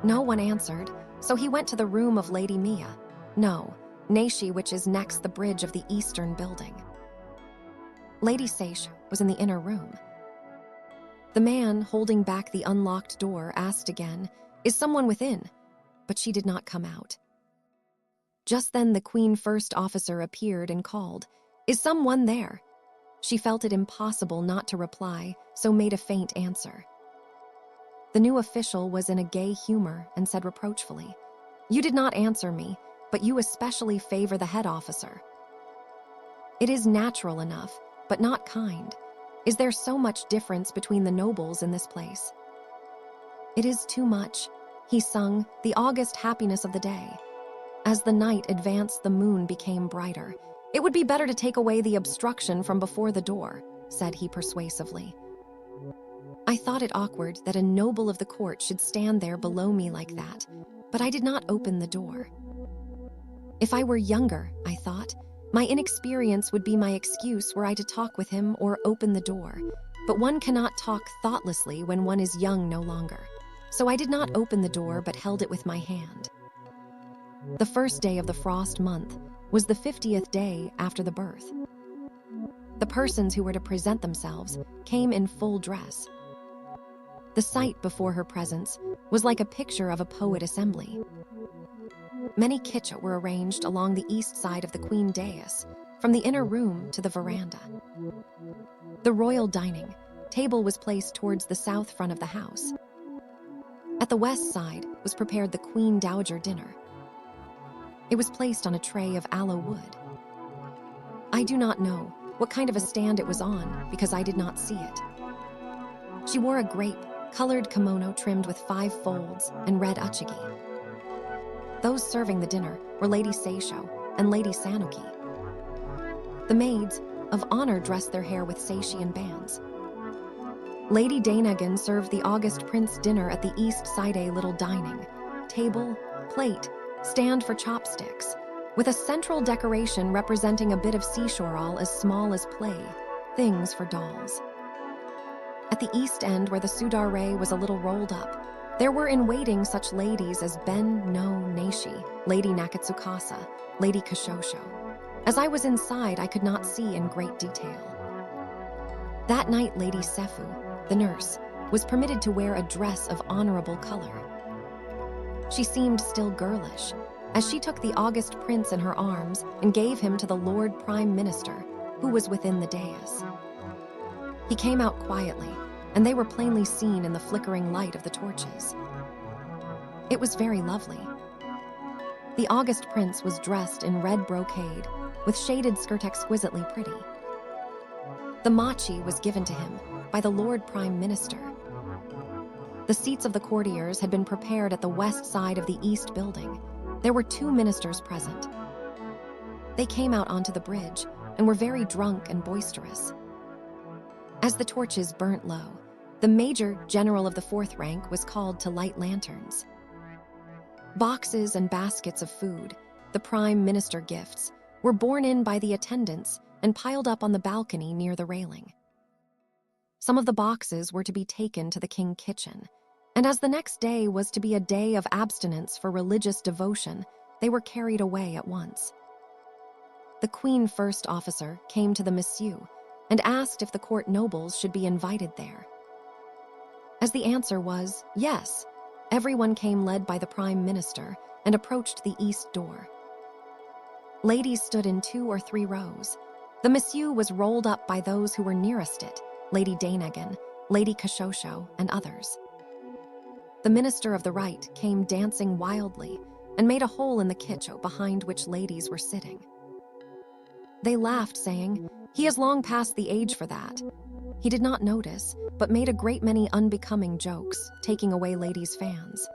No one answered, so he went to the room of Lady Mia, Naishi, which is next the bridge of the eastern building. Lady Seish was in the inner room. The man holding back the unlocked door asked again, "Is someone within?" But she did not come out. Just then the Queen First Officer appeared and called, "Is someone there?" She felt it impossible not to reply, so made a faint answer. The new official was in a gay humor and said reproachfully, "You did not answer me, but you especially favor the head officer. It is natural enough, but not kind. Is there so much difference between the nobles in this place?" "It is too much," he sung, the August happiness of the day. As the night advanced, the moon became brighter. "It would be better to take away the obstruction from before the door," said he persuasively. I thought it awkward that a noble of the court should stand there below me like that, but I did not open the door. If I were younger, I thought, my inexperience would be my excuse were I to talk with him or open the door, but one cannot talk thoughtlessly when one is young no longer. So I did not open the door but held it with my hand. The first day of the frost month was the 50th day after the birth. The persons who were to present themselves came in full dress. The sight before her presence was like a picture of a poet assembly. Many kitcha were arranged along the east side of the queen dais, from the inner room to the veranda. The royal dining table was placed towards the south front of the house. At the west side was prepared the Queen Dowager dinner. It was placed on a tray of aloe wood. I do not know what kind of a stand it was on because I did not see it. She wore a grape-colored kimono trimmed with 5 folds and red uchigi. Those serving the dinner were Lady Seisho and Lady Sanuki. The maids of honor dressed their hair with Seishian bands. Lady Dainagan served the August Prince dinner at the east side, a little dining table, plate, stand for chopsticks, with a central decoration representing a bit of seashore all as small as play, things for dolls. At the east end, where the sudare was a little rolled up, there were in waiting such ladies as Ben no Naishi, Lady Nakatsukasa, Lady Kashosho. As I was inside, I could not see in great detail. That night, Lady Sefu, the nurse, was permitted to wear a dress of honorable color. She seemed still girlish, as she took the August Prince in her arms and gave him to the Lord Prime Minister, who was within the dais. He came out quietly, and they were plainly seen in the flickering light of the torches. It was very lovely. The August Prince was dressed in red brocade, with shaded skirt exquisitely pretty. The machi was given to him by the Lord Prime Minister. The seats of the courtiers had been prepared at the west side of the east building. There were 2 ministers present. They came out onto the bridge and were very drunk and boisterous. As the torches burnt low, the major general of the 4th rank was called to light lanterns. Boxes and baskets of food, the prime minister gifts, were borne in by the attendants and piled up on the balcony near the railing. Some of the boxes were to be taken to the king kitchen, and as the next day was to be a day of abstinence for religious devotion, they were carried away at once. The queen first officer came to the Monsieur and asked if the court nobles should be invited there. As the answer was yes, everyone came led by the prime minister and approached the east door. Ladies stood in 2 or 3 rows. The Monsieur was rolled up by those who were nearest it, Lady Dainagan, Lady Kashosho, and others. The minister of the right came dancing wildly and made a hole in the kitchen behind which ladies were sitting. They laughed, saying, "He is long past the age for that." He did not notice, but made a great many unbecoming jokes, taking away ladies' fans.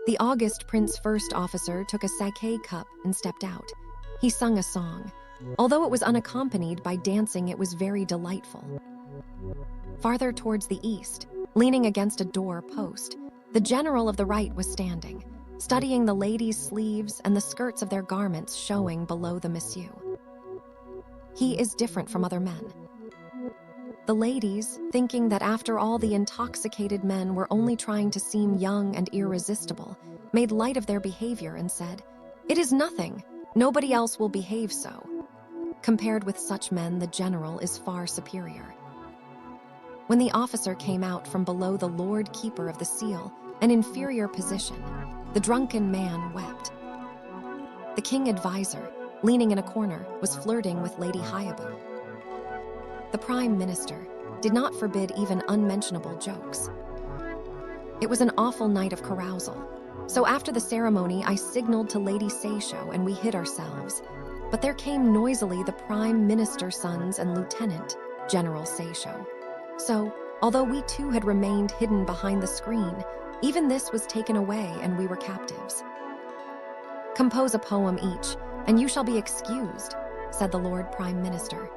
The august prince first officer took a sake cup and stepped out. He sung a song. Although it was unaccompanied by dancing, it was very delightful. Farther towards the east, leaning against a door post, the general of the right was standing, studying the ladies' sleeves and the skirts of their garments showing below the Monsieur. He is different from other men. The ladies, thinking that after all the intoxicated men were only trying to seem young and irresistible, made light of their behavior and said, "It is nothing. Nobody else will behave so." Compared with such men, the general is far superior. When the officer came out from below the Lord Keeper of the Seal, an inferior position, the drunken man wept. The king advisor, leaning in a corner, was flirting with Lady Heian. The prime minister did not forbid even unmentionable jokes. It was an awful night of carousal, so after the ceremony I signaled to Lady Seisho and we hid ourselves, but there came noisily the prime minister's sons and Lieutenant General Seisho. So, although we 2 had remained hidden behind the screen, even this was taken away and we were captives. "Compose a poem each, and you shall be excused," said the Lord Prime Minister.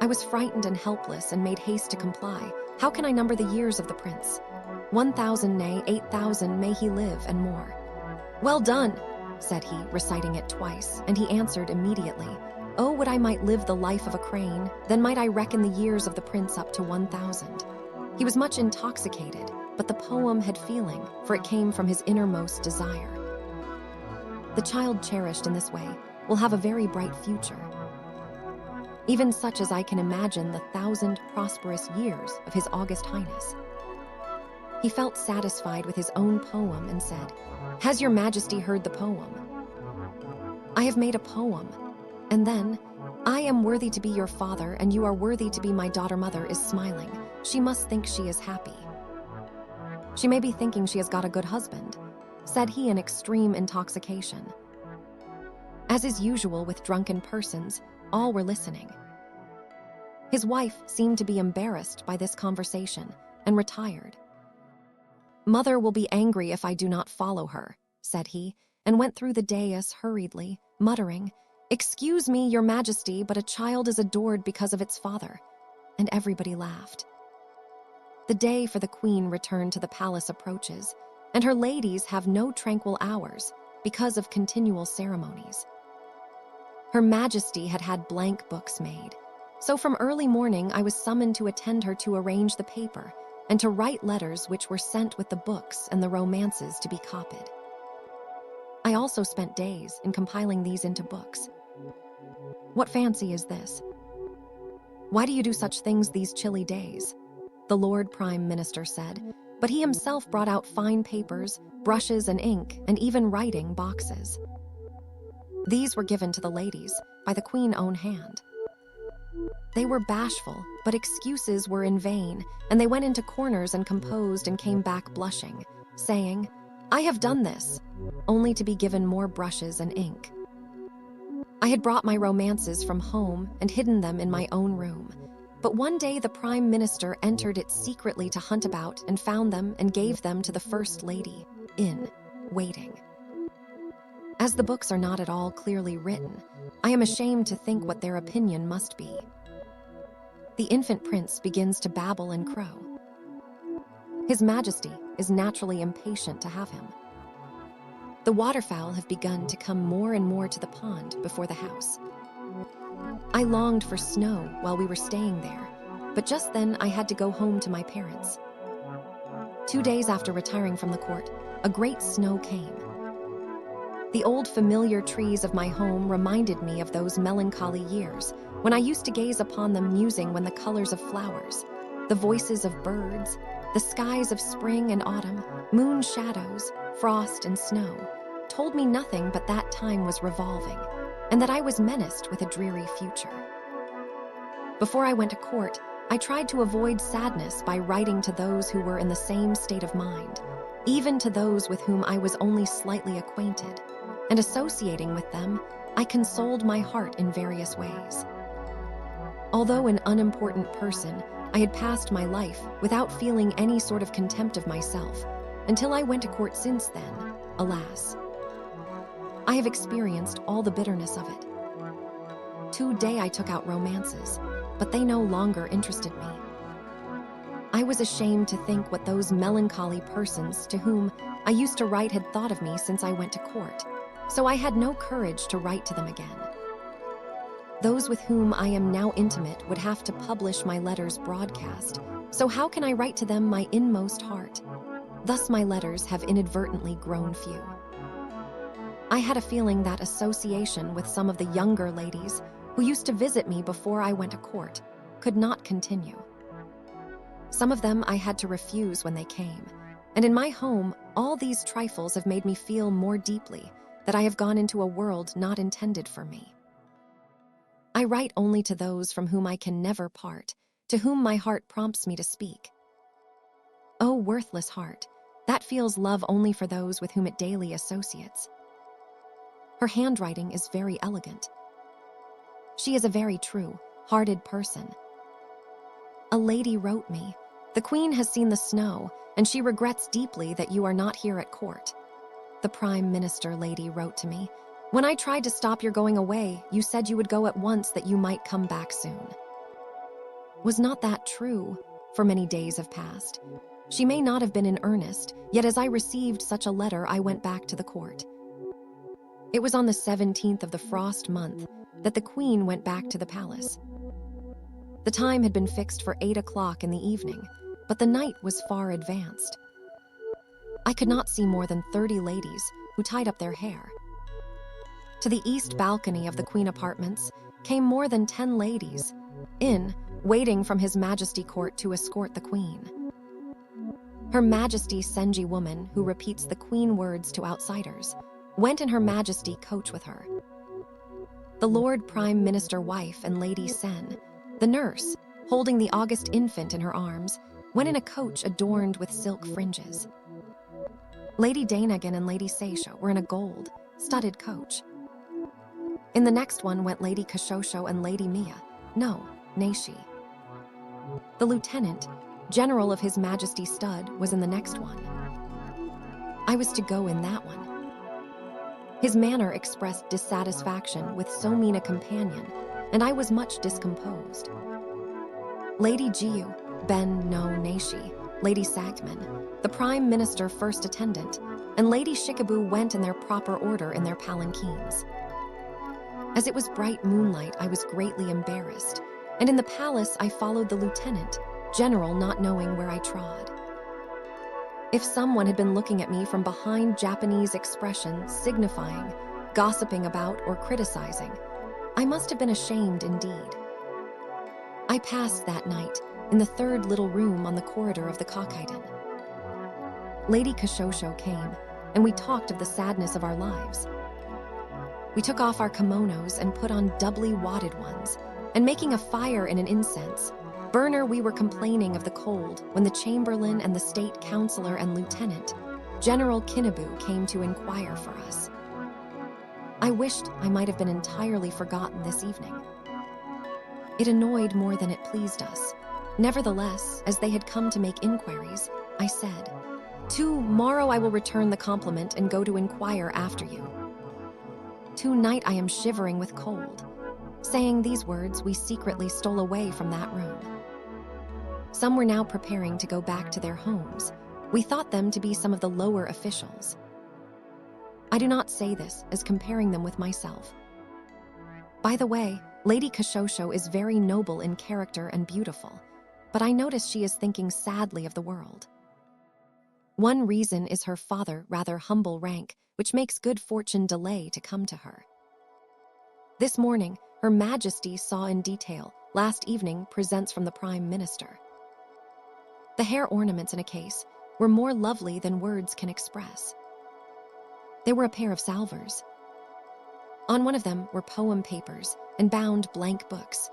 I was frightened and helpless and made haste to comply. How can I number the years of the prince? 1,000, nay, 8,000 may he live and more. "Well done," said he, reciting it twice, and he answered immediately, "Oh, would I might live the life of a crane, then might I reckon the years of the prince up to 1,000. He was much intoxicated, but the poem had feeling, for it came from his innermost desire. The child cherished in this way will have a very bright future. Even such as I can imagine the 1,000 prosperous years of His August Highness." He felt satisfied with his own poem and said, "Has your Majesty heard the poem?" "I have made a poem." And then, "I am worthy to be your father and you are worthy to be my daughter-mother," is smiling. She must think she is happy. "She may be thinking she has got a good husband," said he in extreme intoxication. As is usual with drunken persons, all were listening. His wife seemed to be embarrassed by this conversation and retired. "Mother will be angry if I do not follow her," said he, and went through the dais hurriedly, muttering, "Excuse me, your Majesty, but a child is adored because of its father," and everybody laughed. The day for the queen return to the palace approaches, and her ladies have no tranquil hours because of continual ceremonies. Her Majesty had had blank books made, so from early morning I was summoned to attend her to arrange the paper and to write letters which were sent with the books and the romances to be copied. I also spent days in compiling these into books. What fancy is this? Why do you do such things these chilly days? The Lord Prime Minister said, but he himself brought out fine papers, brushes and ink, and even writing boxes. These were given to the ladies by the Queen's own hand. They were bashful, but excuses were in vain, and they went into corners and composed and came back blushing, saying, "I have done this," only to be given more brushes and ink. I had brought my romances from home and hidden them in my own room, But one day the Prime Minister entered it secretly to hunt about and found them and gave them to the First Lady, in waiting. As the books are not at all clearly written, I am ashamed to think what their opinion must be. The infant prince begins to babble and crow. His Majesty is naturally impatient to have him. The waterfowl have begun to come more and more to the pond before the house. I longed for snow while we were staying there, but just then I had to go home to my parents. 2 days after retiring from the court, a great snow came. The old familiar trees of my home reminded me of those melancholy years when I used to gaze upon them musing when the colors of flowers, the voices of birds, the skies of spring and autumn, moon shadows, frost and snow, told me nothing but that time was revolving, and that I was menaced with a dreary future. Before I went to court, I tried to avoid sadness by writing to those who were in the same state of mind, even to those with whom I was only slightly acquainted, and associating with them, I consoled my heart in various ways. Although an unimportant person, I had passed my life without feeling any sort of contempt of myself, until I went to court since then, alas. I have experienced all the bitterness of it. Today I took out romances, but they no longer interested me. I was ashamed to think what those melancholy persons to whom I used to write had thought of me since I went to court, so I had no courage to write to them again. Those with whom I am now intimate would have to publish my letters broadcast, so how can I write to them my inmost heart? Thus my letters have inadvertently grown few. I had a feeling that association with some of the younger ladies who used to visit me before I went to court could not continue. Some of them I had to refuse when they came, and in my home, all these trifles have made me feel more deeply that I have gone into a world not intended for me. I write only to those from whom I can never part, to whom my heart prompts me to speak. Oh, worthless heart, that feels love only for those with whom it daily associates. Her handwriting is very elegant. She is a very true-hearted person. A lady wrote me, "The Queen has seen the snow, and she regrets deeply that you are not here at court." The Prime Minister lady wrote to me, "When I tried to stop your going away, you said you would go at once, that you might come back soon." Was not that true? For many days have passed. She may not have been in earnest, yet as I received such a letter, I went back to the court. It was on the 17th of the frost month that the Queen went back to the palace. The time had been fixed for 8 o'clock in the evening, but the night was far advanced. I could not see more than 30 ladies who tied up their hair. To the east balcony of the Queen apartments came more than 10 ladies, waiting from His Majesty Court to escort the Queen. Her Majesty Senji woman, who repeats the Queen words to outsiders, went in Her Majesty coach with her. The Lord Prime Minister wife and Lady Sen, the nurse, holding the august infant in her arms, went in a coach adorned with silk fringes. Lady Dainagan and Lady Seisha were in a gold, studded coach. In the next one went Lady Kashosho and Lady Mia, Naishi. The Lieutenant, General of His Majesty Stud, was in the next one. I was to go in that one. His manner expressed dissatisfaction with so mean a companion, and I was much discomposed. Lady Jiu, Ben no Naishi, Lady Sagman, the Prime Minister first attendant, and Lady Shikibu went in their proper order in their palanquins. As it was bright moonlight, I was greatly embarrassed, and in the palace I followed the Lieutenant, General, not knowing where I trod. If someone had been looking at me from behind Japanese expressions signifying, gossiping about, or criticizing, I must have been ashamed indeed. I passed that night in the third little room on the corridor of the Kokkaiden. Lady Kashosho came, and we talked of the sadness of our lives. We took off our kimonos and put on doubly wadded ones, and making a fire in an incense burner, we were complaining of the cold when the Chamberlain and the State Councillor and Lieutenant, General Kinabu, came to inquire for us. I wished I might have been entirely forgotten this evening. It annoyed more than it pleased us. Nevertheless, as they had come to make inquiries, I said, "Tomorrow I will return the compliment and go to inquire after you. Tonight I am shivering with cold." Saying these words, we secretly stole away from that room. Some were now preparing to go back to their homes. We thought them to be some of the lower officials. I do not say this as comparing them with myself. By the way, Lady Kashosho is very noble in character and beautiful, but I notice she is thinking sadly of the world. One reason is her father rather humble rank, which makes good fortune delay to come to her. This morning, Her Majesty saw in detail last evening presents from the Prime Minister. The hair ornaments in a case were more lovely than words can express. They were a pair of salvers. On one of them were poem papers and bound blank books.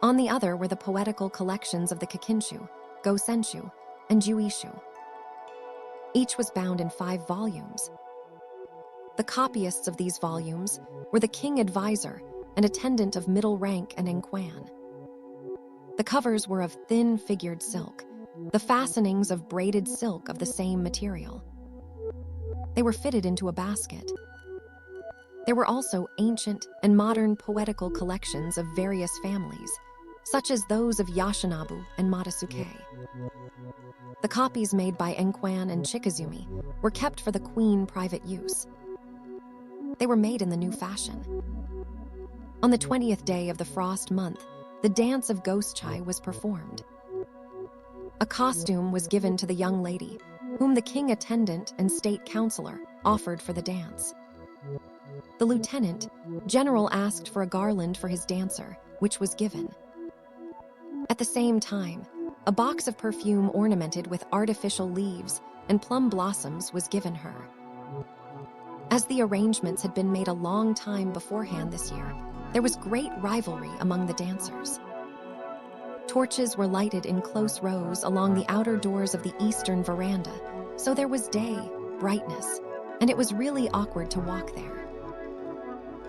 On the other were the poetical collections of the Kikinshu, Gosenshu, and Juishu. Each was bound in 5 volumes. The copyists of these volumes were the king advisor and attendant of middle rank and Enkwan. The covers were of thin figured silk, the fastenings of braided silk of the same material. They were fitted into a basket. There were also ancient and modern poetical collections of various families, such as those of Yashinabu and Matasuke. The copies made by Enkwan and Chikazumi were kept for the queen private use. They were made in the new fashion. On the 20th day of the frost month, the dance of Ghost Chai was performed. A costume was given to the young lady, whom the king attendant and state counselor offered for the dance. The lieutenant general asked for a garland for his dancer, which was given. At the same time, a box of perfume ornamented with artificial leaves and plum blossoms was given her. As the arrangements had been made a long time beforehand this year, there was great rivalry among the dancers. Torches were lighted in close rows along the outer doors of the eastern veranda, so there was day, brightness, and it was really awkward to walk there.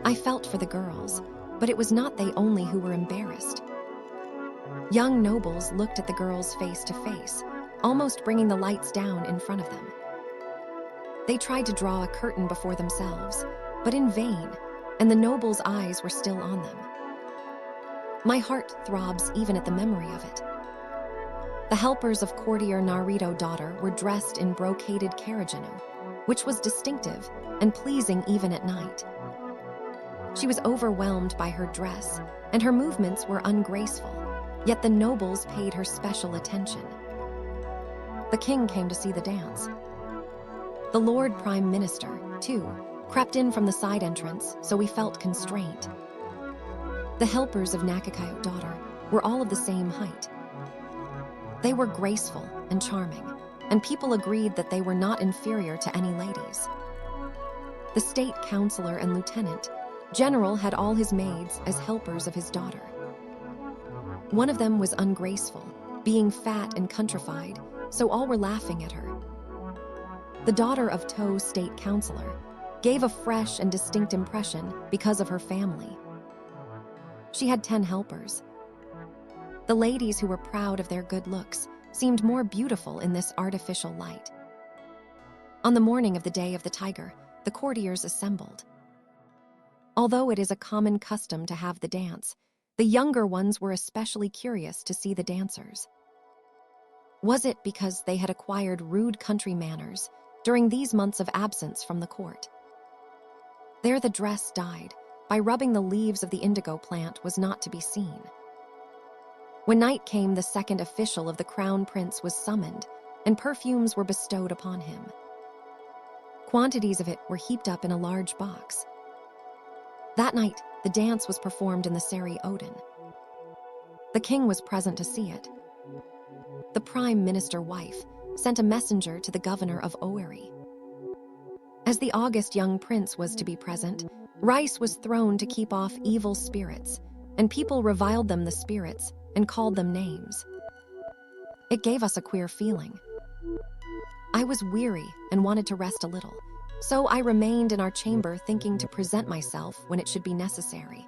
I felt for the girls, but it was not they only who were embarrassed. Young nobles looked at the girls face to face, almost bringing the lights down in front of them. They tried to draw a curtain before themselves, but in vain, and the nobles' eyes were still on them. My heart throbs even at the memory of it. The helpers of courtier Narito daughter were dressed in brocaded karajinu, which was distinctive and pleasing even at night. She was overwhelmed by her dress, and her movements were ungraceful, yet the nobles paid her special attention. The king came to see the dance. The Lord Prime Minister, too, crept in from the side entrance, so we felt constraint. The helpers of Nakakayo daughter were all of the same height. They were graceful and charming, and people agreed that they were not inferior to any ladies. The state counselor and lieutenant general had all his maids as helpers of his daughter. One of them was ungraceful, being fat and countrified, so all were laughing at her. The daughter of To state counselor gave a fresh and distinct impression because of her family. She had 10 helpers. The ladies who were proud of their good looks seemed more beautiful in this artificial light. On the morning of the Day of the Tiger, the courtiers assembled. Although it is a common custom to have the dance, the younger ones were especially curious to see the dancers. Was it because they had acquired rude country manners during these months of absence from the court? There the dress dyed by rubbing the leaves of the indigo plant was not to be seen. When night came, the second official of the crown prince was summoned, and perfumes were bestowed upon him. Quantities of it were heaped up in a large box. That night, the dance was performed in the Seri Odin. The king was present to see it. The prime minister wife sent a messenger to the governor of Oweri. As the august young prince was to be present, rice was thrown to keep off evil spirits, and people reviled them the spirits and called them names. It gave us a queer feeling. I was weary and wanted to rest a little, so I remained in our chamber thinking to present myself when it should be necessary.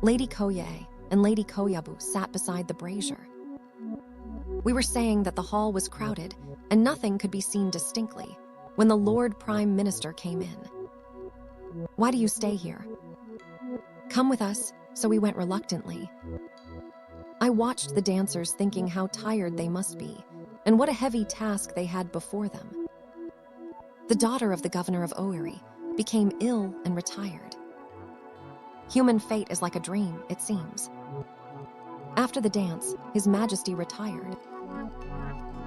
Lady Koye and Lady Koyabu sat beside the brazier. We were saying that the hall was crowded and nothing could be seen distinctly when the Lord Prime Minister came in. "Why do you stay here?" "Come with us," so we went reluctantly. I watched the dancers thinking how tired they must be and what a heavy task they had before them. The daughter of the governor of Oiri became ill and retired. Human fate is like a dream, it seems. After the dance, His Majesty retired.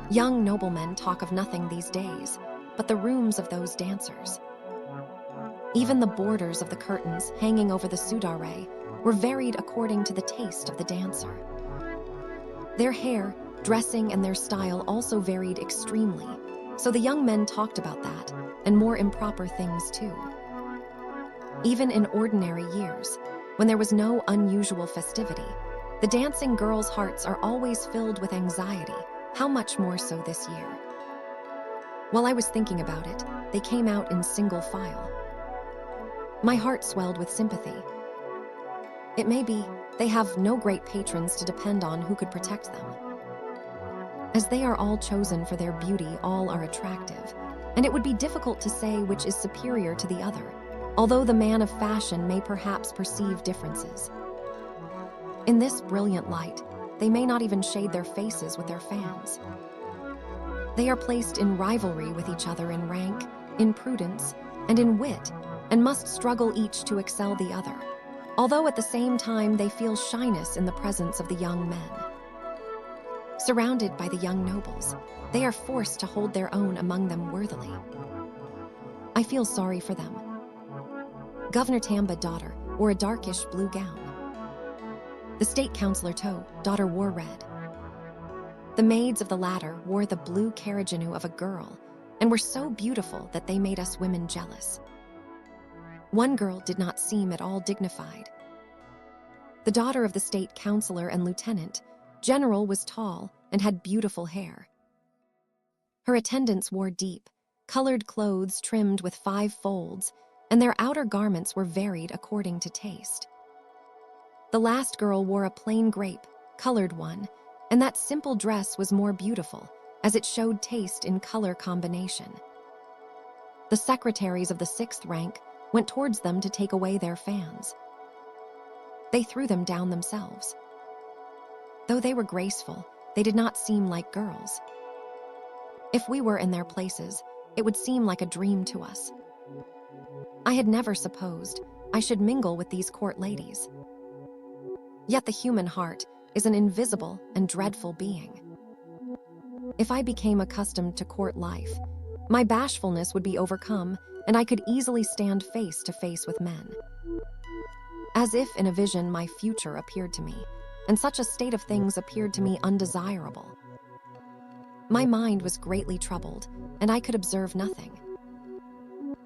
Young noblemen talk of nothing these days but the rooms of those dancers. Even the borders of the curtains hanging over the sudare were varied according to the taste of the dancer. Their hair, dressing, and their style also varied extremely, so the young men talked about that and more improper things too. Even in ordinary years, when there was no unusual festivity, the dancing girls' hearts are always filled with anxiety, how much more so this year. While I was thinking about it, they came out in single file. My heart swelled with sympathy. It may be they have no great patrons to depend on who could protect them. As they are all chosen for their beauty, all are attractive, and it would be difficult to say which is superior to the other, although the man of fashion may perhaps perceive differences. In this brilliant light, they may not even shade their faces with their fans. They are placed in rivalry with each other in rank, in prudence, and in wit, and must struggle each to excel the other, although at the same time they feel shyness in the presence of the young men. Surrounded by the young nobles, they are forced to hold their own among them worthily. I feel sorry for them. Governor Tamba, daughter, wore a darkish blue gown. The state councilor To, daughter, wore red. The maids of the latter wore the blue carriagenu of a girl and were so beautiful that they made us women jealous. One girl did not seem at all dignified. The daughter of the state councilor and lieutenant general was tall and had beautiful hair. Her attendants wore deep, colored clothes trimmed with 5 folds, and their outer garments were varied according to taste. The last girl wore a plain grape, colored one, and that simple dress was more beautiful, as it showed taste in color combination. The secretaries of the 6th rank went towards them to take away their fans. They threw them down themselves. Though they were graceful, they did not seem like girls. If we were in their places, it would seem like a dream to us. I had never supposed I should mingle with these court ladies. Yet the human heart is an invisible and dreadful being. If I became accustomed to court life, my bashfulness would be overcome and I could easily stand face to face with men. As if in a vision my future appeared to me, and such a state of things appeared to me undesirable. My mind was greatly troubled, and I could observe nothing.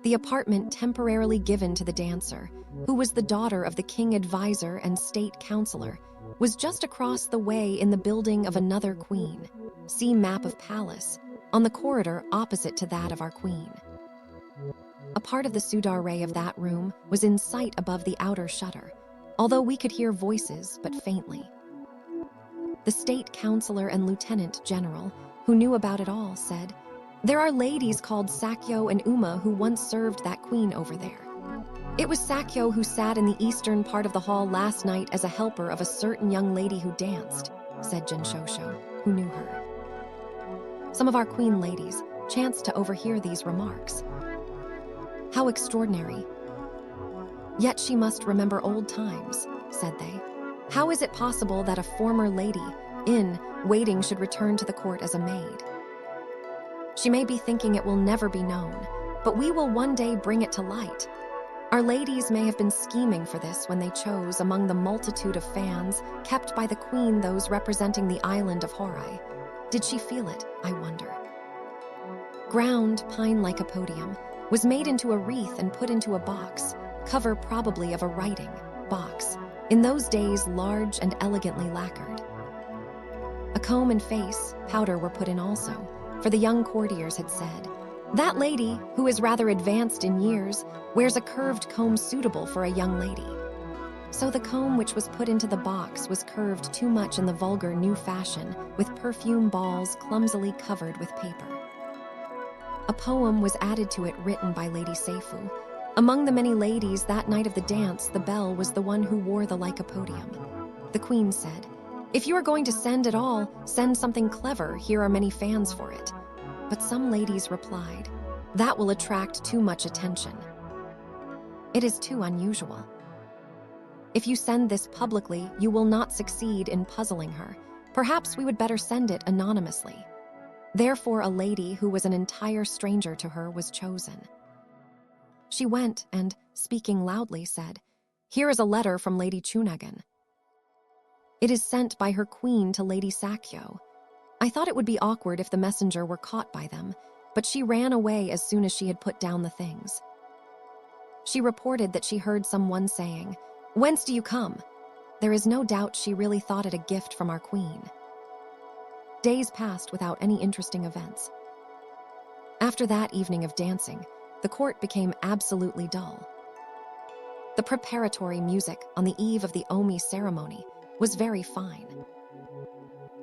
The apartment temporarily given to the dancer, who was the daughter of the king advisor and state councilor, was just across the way in the building of another queen, see map of palace, on the corridor opposite to that of our queen. A part of the sudare of that room was in sight above the outer shutter, although we could hear voices but faintly. The state councilor and lieutenant general, who knew about it all, said, "There are ladies called Sakyo and Uma who once served that queen over there. It was Sakyo who sat in the eastern part of the hall last night as a helper of a certain young lady who danced," said Jinshosho, who knew her. Some of our queen ladies chanced to overhear these remarks. "How extraordinary. Yet she must remember old times," said they. "How is it possible that a former lady in waiting should return to the court as a maid? She may be thinking it will never be known, but we will one day bring it to light. Our ladies may have been scheming for this when they chose among the multitude of fans kept by the queen those representing the island of Horai. Did she feel it, I wonder?" Ground pine like a podium was made into a wreath and put into a box, cover probably of a writing box, in those days large and elegantly lacquered. A comb and face powder were put in also, for the young courtiers had said, "That lady, who is rather advanced in years, wears a curved comb suitable for a young lady." So the comb which was put into the box was curved too much in the vulgar new fashion, with perfume balls clumsily covered with paper. A poem was added to it written by Lady Seifu. Among the many ladies that night of the dance, the belle was the one who wore the lycopodium. The queen said, "If you are going to send at all, send something clever, here are many fans for it." But some ladies replied, "That will attract too much attention. It is too unusual. If you send this publicly, you will not succeed in puzzling her. Perhaps we would better send it anonymously." Therefore, a lady who was an entire stranger to her was chosen. She went and, speaking loudly, said, "Here is a letter from Lady Chunagan. It is sent by her queen to Lady Sakyo." I thought it would be awkward if the messenger were caught by them, but she ran away as soon as she had put down the things. She reported that she heard someone saying, "Whence do you come?" There is no doubt she really thought it a gift from our queen. Days passed without any interesting events. After that evening of dancing, the court became absolutely dull. The preparatory music on the eve of the Omi ceremony was very fine.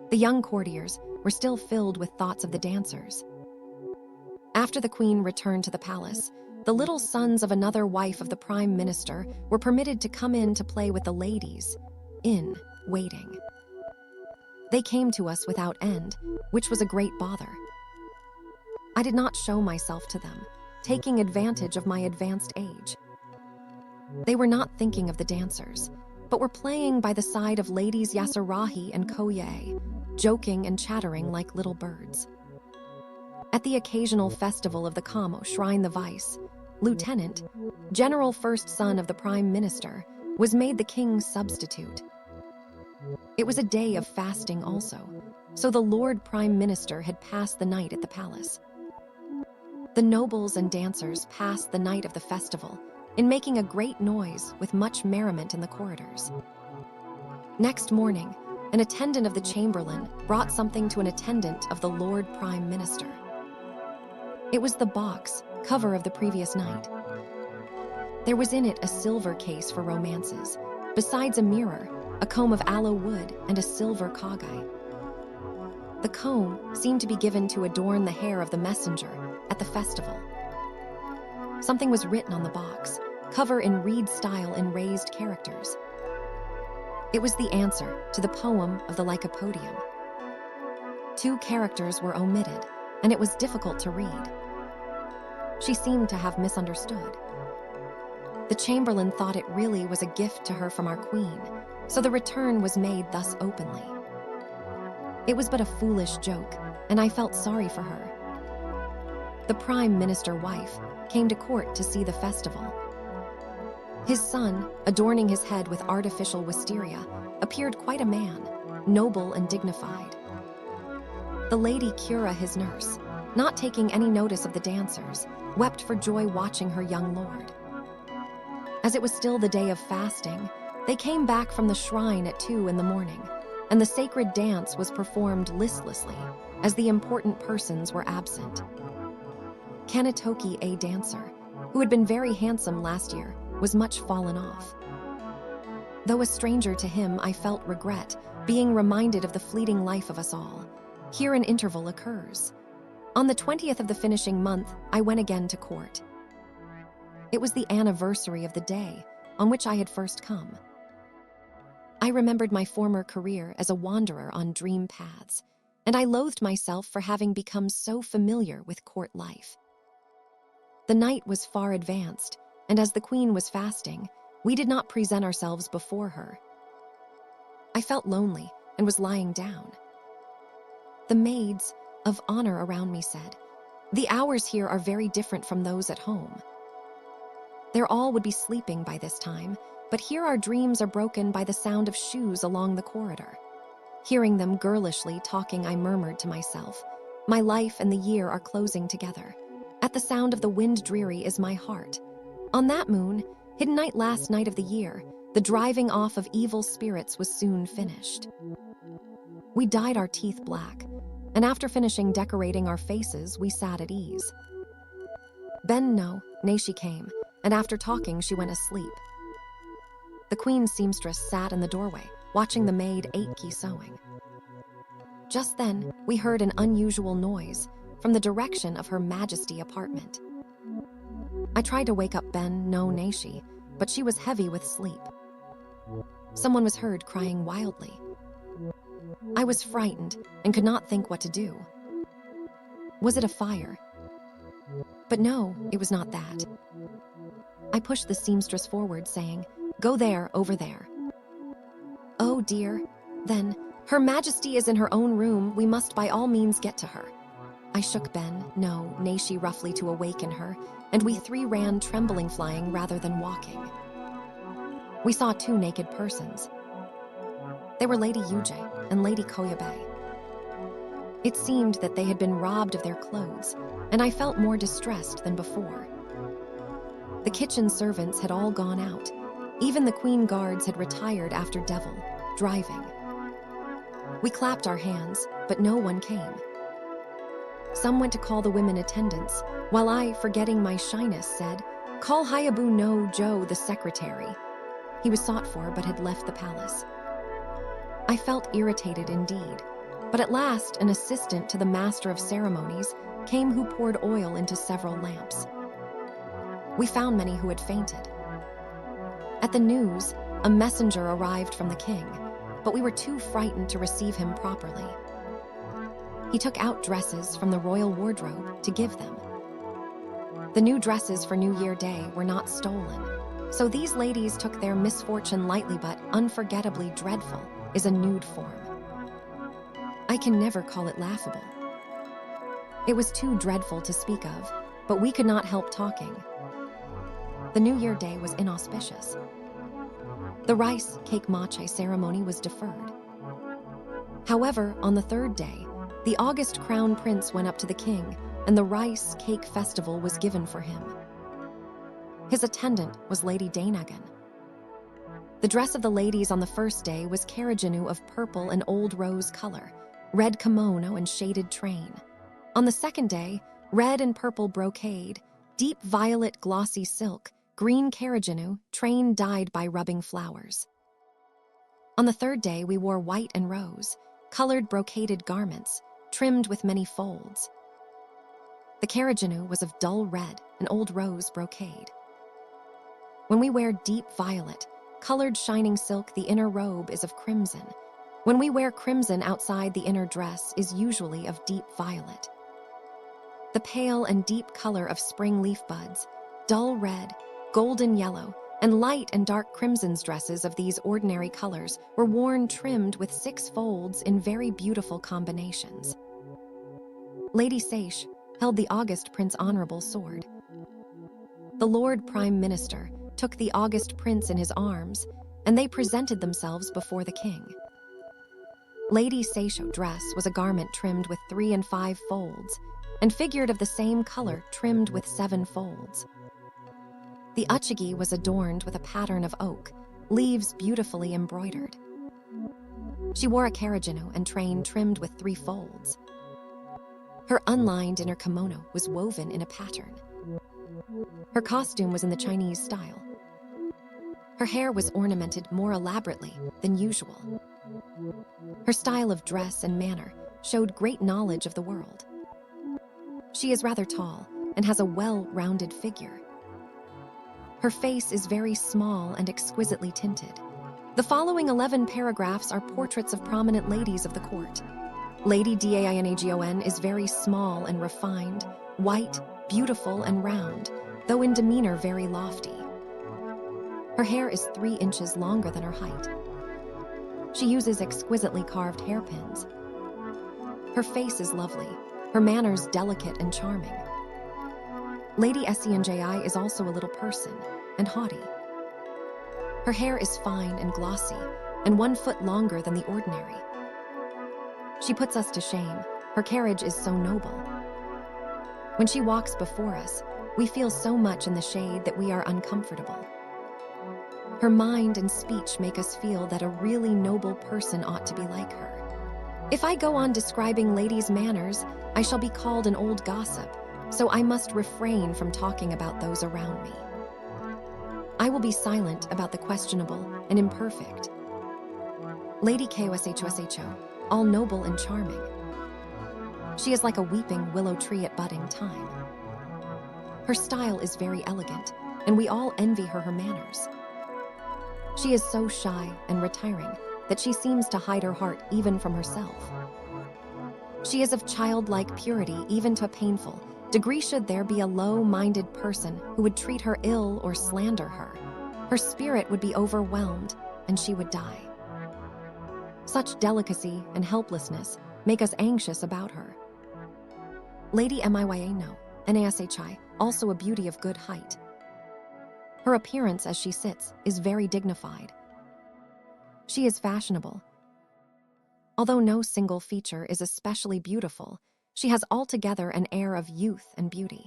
The young courtiers were still filled with thoughts of the dancers. After the queen returned to the palace, the little sons of another wife of the prime minister were permitted to come in to play with the ladies in waiting. They came to us without end, which was a great bother. I did not show myself to them, taking advantage of my advanced age. They were not thinking of the dancers, but were playing by the side of ladies Yasurahi and Koye, joking and chattering like little birds. At the occasional festival of the Kamo Shrine, the vice, lieutenant, general first son of the prime minister, was made the king's substitute. It was a day of fasting also, so the Lord Prime Minister had passed the night at the palace. The nobles and dancers passed the night of the festival in making a great noise with much merriment in the corridors. Next morning, an attendant of the chamberlain brought something to an attendant of the Lord Prime Minister. It was the box cover of the previous night. There was in it a silver case for romances, besides a mirror, a comb of aloe wood, and a silver kagai. The comb seemed to be given to adorn the hair of the messenger at the festival. Something was written on the box, cover in reed style in raised characters. It was the answer to the poem of the Lycopodium. 2 characters were omitted, and it was difficult to read. She seemed to have misunderstood. The chamberlain thought it really was a gift to her from our queen, so the return was made thus openly. It was but a foolish joke, and I felt sorry for her. The prime minister wife came to court to see the festival. His son, adorning his head with artificial wisteria, appeared quite a man, noble and dignified. The lady Cura, his nurse, not taking any notice of the dancers, wept for joy watching her young lord. As it was still the day of fasting, they came back from the shrine at 2 in the morning, and the sacred dance was performed listlessly, as the important persons were absent. Kanetoki, a dancer, who had been very handsome last year, was much fallen off. Though a stranger to him, I felt regret, being reminded of the fleeting life of us all. Here an interval occurs. On the 20th of the finishing month, I went again to court. It was the anniversary of the day on which I had first come. I remembered my former career as a wanderer on dream paths, and I loathed myself for having become so familiar with court life. The night was far advanced, and as the queen was fasting, we did not present ourselves before her. I felt lonely and was lying down. The maids of honor around me said, "The hours here are very different from those at home. There all would be sleeping by this time, but here our dreams are broken by the sound of shoes along the corridor." Hearing them girlishly talking, I murmured to myself, "My life and the year are closing together. At the sound of the wind dreary is my heart. On that moon, hidden night last night of the year, the driving off of evil spirits was soon finished." We dyed our teeth black, and after finishing decorating our faces, we sat at ease. Ben no, Naishi came, and after talking, she went asleep. The queen's seamstress sat in the doorway, watching the maid Aiki sewing. Just then, we heard an unusual noise from the direction of Her Majesty apartment. I tried to wake up Ben no Naishi, but she was heavy with sleep. Someone was heard crying wildly. I was frightened and could not think what to do. Was it a fire? But no, it was not that. I pushed the seamstress forward, saying, "Go there, over there." "Oh dear, then, Her Majesty is in her own room, we must by all means get to her." I shook Ben, no, Naishi roughly to awaken her, and we three ran trembling flying rather than walking. We saw two naked persons. They were Lady Yuje and Lady Koyabe. It seemed that they had been robbed of their clothes, and I felt more distressed than before. The kitchen servants had all gone out. Even the queen guards had retired after Devil, driving. We clapped our hands, but no one came. Some went to call the women attendants, while I, forgetting my shyness, said, "Call Hayabu no Joe, the secretary." He was sought for but had left the palace. I felt irritated indeed, but at last an assistant to the master of ceremonies came who poured oil into several lamps. We found many who had fainted. At the news, a messenger arrived from the king, but we were too frightened to receive him properly. He took out dresses from the royal wardrobe to give them. The new dresses for New Year Day were not stolen, so these ladies took their misfortune lightly, but unforgettably dreadful is a nude form. I can never call it laughable. It was too dreadful to speak of, but we could not help talking. The New Year Day was inauspicious. The rice cake mache ceremony was deferred. However, on the third day, the August crown prince went up to the king, and the rice cake festival was given for him. His attendant was Lady Dainagan. The dress of the ladies on the first day was karajinu of purple and old rose color, red kimono and shaded train. On the second day, red and purple brocade, deep violet glossy silk, green karajinu, train dyed by rubbing flowers. On the third day, we wore white and rose, colored brocaded garments, trimmed with many folds. The karajinu was of dull red and old rose brocade. When we wear deep violet, colored shining silk, the inner robe is of crimson. When we wear crimson outside, the inner dress is usually of deep violet. The pale and deep color of spring leaf buds, dull red, golden yellow, and light and dark crimsons dresses of these ordinary colors were worn trimmed with 6 folds in very beautiful combinations. Lady Seish held the August Prince Honorable Sword. The Lord Prime Minister took the August Prince in his arms, and they presented themselves before the king. Lady Seisho's dress was a garment trimmed with 3 and 5 folds, and figured of the same color trimmed with 7 folds. The uchigi was adorned with a pattern of oak, leaves beautifully embroidered. She wore a karajinu and train trimmed with 3 folds. Her unlined inner kimono was woven in a pattern. Her costume was in the Chinese style. Her hair was ornamented more elaborately than usual. Her style of dress and manner showed great knowledge of the world. She is rather tall and has a well-rounded figure. Her face is very small and exquisitely tinted. The following 11 paragraphs are portraits of prominent ladies of the court. Lady Dainagon is very small and refined, white, beautiful and round, though in demeanor very lofty. Her hair is 3 inches longer than her height. She uses exquisitely carved hairpins. Her face is lovely, her manners delicate and charming. Lady Senji is also a little person and haughty. Her hair is fine and glossy, and 1 foot longer than the ordinary. She puts us to shame. Her carriage is so noble. When she walks before us, we feel so much in the shade that we are uncomfortable. Her mind and speech make us feel that a really noble person ought to be like her. If I go on describing ladies' manners, I shall be called an old gossip, so I must refrain from talking about those around me. I will be silent about the questionable and imperfect. Lady Koshosho, all noble and charming. She is like a weeping willow tree at budding time. Her style is very elegant, and we all envy her manners. She is so shy and retiring that she seems to hide her heart even from herself. She is of childlike purity even to a painful degree. Should there be a low-minded person who would treat her ill or slander her, her spirit would be overwhelmed and she would die. Such delicacy and helplessness make us anxious about her. Lady Miya Nashi, also a beauty of good height. Her appearance as she sits is very dignified. She is fashionable. Although no single feature is especially beautiful, she has altogether an air of youth and beauty.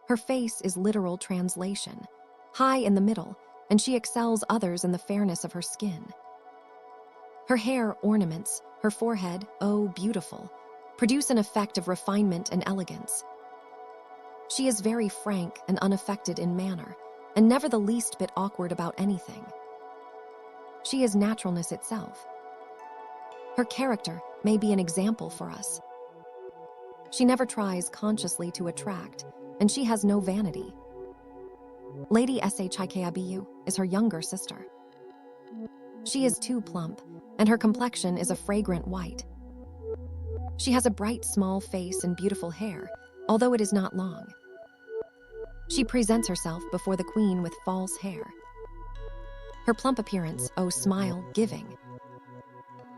Her face is literal translation, high in the middle, and she excels others in the fairness of her skin. Her hair ornaments, her forehead, oh beautiful, produce an effect of refinement and elegance. She is very frank and unaffected in manner, and never the least bit awkward about anything. She is naturalness itself. Her character may be an example for us. She never tries consciously to attract, and she has no vanity. Lady Shikibu is her younger sister. She is too plump, and her complexion is a fragrant white. She has a bright small face and beautiful hair, although it is not long. She presents herself before the queen with false hair. Her plump appearance, oh smile, giving.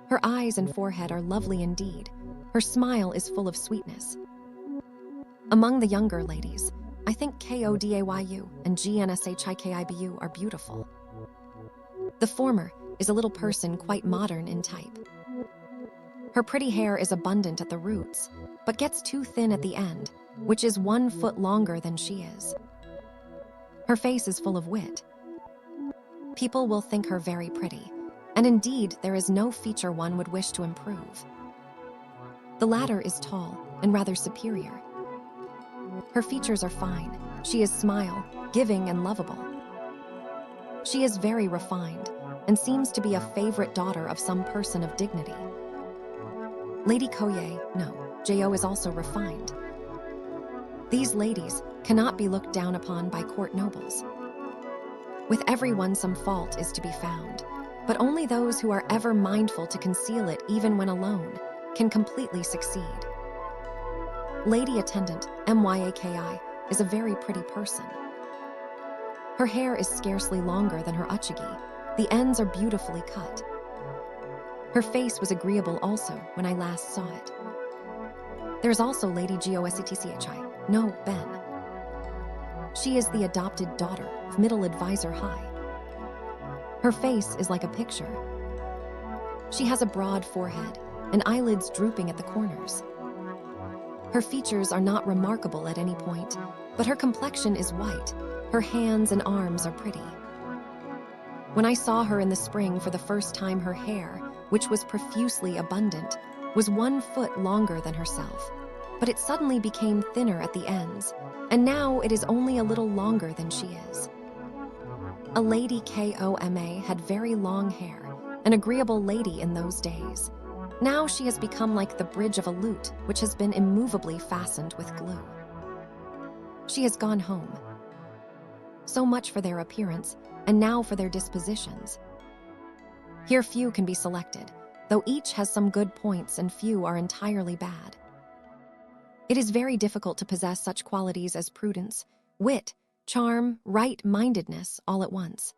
Her eyes and forehead are lovely indeed. Her smile is full of sweetness. Among the younger ladies, I think Kodayu and Gnshi are beautiful. The former is a little person quite modern in type. Her pretty hair is abundant at the roots, but gets too thin at the end, which is 1 foot longer than she is. Her face is full of wit. People will think her very pretty, and indeed there is no feature one would wish to improve. The latter is tall and rather superior. Her features are fine. She is smile, giving and lovable. She is very refined and seems to be a favorite daughter of some person of dignity. Lady Jo is also refined. These ladies cannot be looked down upon by court nobles. With everyone some fault is to be found, but only those who are ever mindful to conceal it even when alone can completely succeed. Lady Attendant Myaki is a very pretty person. Her hair is scarcely longer than her uchigi. The ends are beautifully cut. Her face was agreeable also when I last saw it. There is also Lady Gostchi, no Ben. She is the adopted daughter of Middle Advisor High. Her face is like a picture. She has a broad forehead and eyelids drooping at the corners. Her features are not remarkable at any point, but her complexion is white. Her hands and arms are pretty. When I saw her in the spring for the first time, her hair, which was profusely abundant, was 1 foot longer than herself, but it suddenly became thinner at the ends, and now it is only a little longer than she is. A Lady Koma had very long hair, an agreeable lady in those days. Now she has become like the bridge of a lute, which has been immovably fastened with glue. She has gone home. So much for their appearance, and now for their dispositions. Here few can be selected, though each has some good points and few are entirely bad. It is very difficult to possess such qualities as prudence, wit, charm, right-mindedness all at once.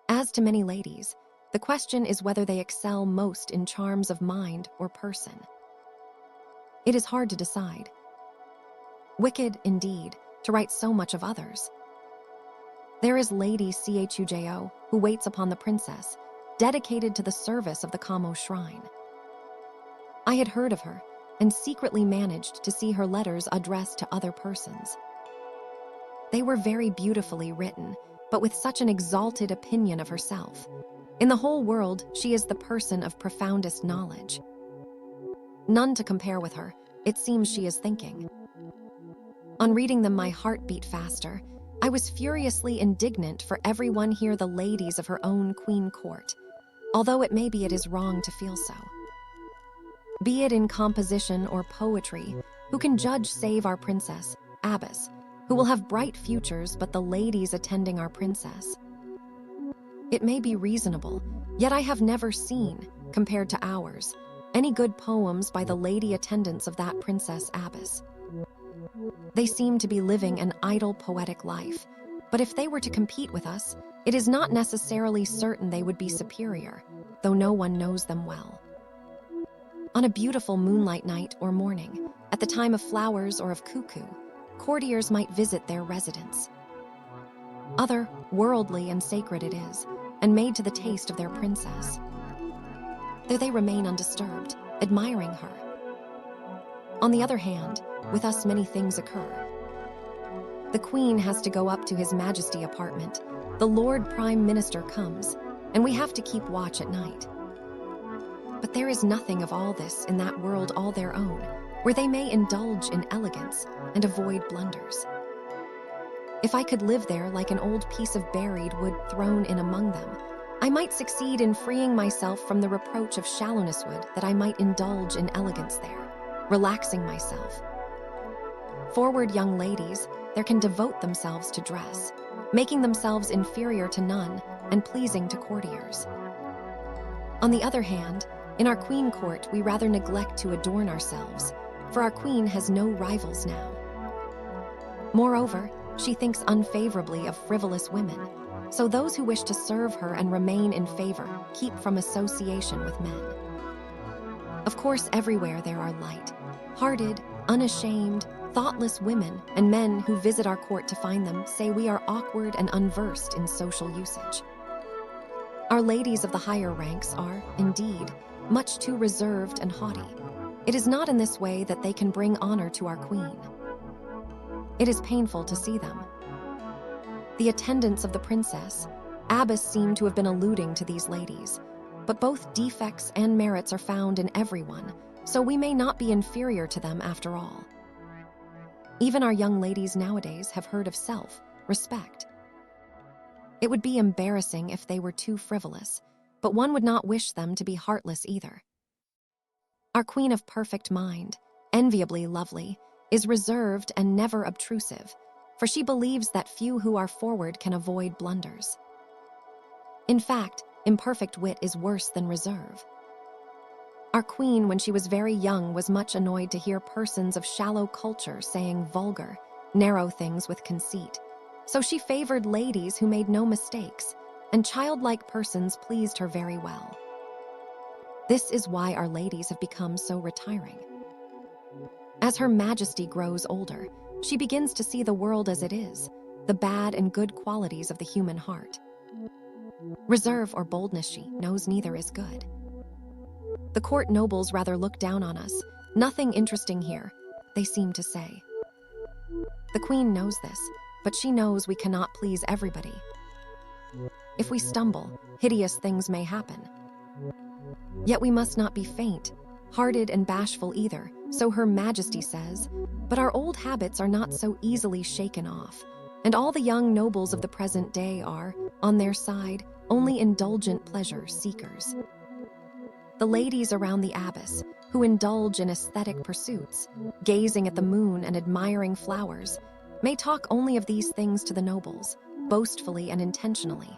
As to many ladies, the question is whether they excel most in charms of mind or person. It is hard to decide. Wicked, indeed, to write so much of others. There is Lady Chujo, who waits upon the princess, dedicated to the service of the Kamo shrine. I had heard of her, and secretly managed to see her letters addressed to other persons. They were very beautifully written, but with such an exalted opinion of herself. In the whole world, she is the person of profoundest knowledge. None to compare with her, it seems she is thinking. On reading them, my heart beat faster, I was furiously indignant for everyone here the ladies of her own queen court, although it may be it is wrong to feel so. Be it in composition or poetry, who can judge save our princess, abbess, who will have bright futures but the ladies attending our princess? It may be reasonable, yet I have never seen, compared to ours, any good poems by the lady attendants of that princess abbess. They seem to be living an idle poetic life, but if they were to compete with us, it is not necessarily certain they would be superior, though no one knows them well. On a beautiful moonlight night or morning, at the time of flowers or of cuckoo, courtiers might visit their residence. Other, worldly and sacred it is, and made to the taste of their princess. There they remain undisturbed, admiring her. On the other hand, with us many things occur. The Queen has to go up to His Majesty apartment, the Lord Prime Minister comes, and we have to keep watch at night. But there is nothing of all this in that world all their own, where they may indulge in elegance and avoid blunders. If I could live there like an old piece of buried wood thrown in among them, I might succeed in freeing myself from the reproach of shallowness would that I might indulge in elegance there, relaxing myself. Forward young ladies, there can devote themselves to dress, making themselves inferior to none and pleasing to courtiers. On the other hand, in our queen court we rather neglect to adorn ourselves, for our queen has no rivals now. Moreover, she thinks unfavorably of frivolous women, so those who wish to serve her and remain in favor keep from association with men. Of course, everywhere there are light-hearted, unashamed, thoughtless women, and men who visit our court to find them say we are awkward and unversed in social usage. Our ladies of the higher ranks are, indeed, much too reserved and haughty. It is not in this way that they can bring honor to our queen. It is painful to see them. The attendants of the princess, abbess, seem to have been alluding to these ladies, but both defects and merits are found in everyone, so we may not be inferior to them after all. Even our young ladies nowadays have heard of self-respect. It would be embarrassing if they were too frivolous, but one would not wish them to be heartless either. Our queen of perfect mind, enviably lovely, is reserved and never obtrusive, for she believes that few who are forward can avoid blunders. In fact, imperfect wit is worse than reserve. Our queen, when she was very young, was much annoyed to hear persons of shallow culture saying vulgar, narrow things with conceit, so she favored ladies who made no mistakes, and childlike persons pleased her very well. This is why our ladies have become so retiring. As Her Majesty grows older, she begins to see the world as it is, the bad and good qualities of the human heart. Reserve or boldness, she knows neither is good. The court nobles rather look down on us. Nothing interesting here, they seem to say. The queen knows this, but she knows we cannot please everybody. If we stumble, hideous things may happen. Yet we must not be faint-hearted and bashful either, so Her Majesty says, but our old habits are not so easily shaken off, and all the young nobles of the present day are, on their side, only indulgent pleasure seekers. The ladies around the abbess, who indulge in aesthetic pursuits, gazing at the moon and admiring flowers, may talk only of these things to the nobles, boastfully and intentionally,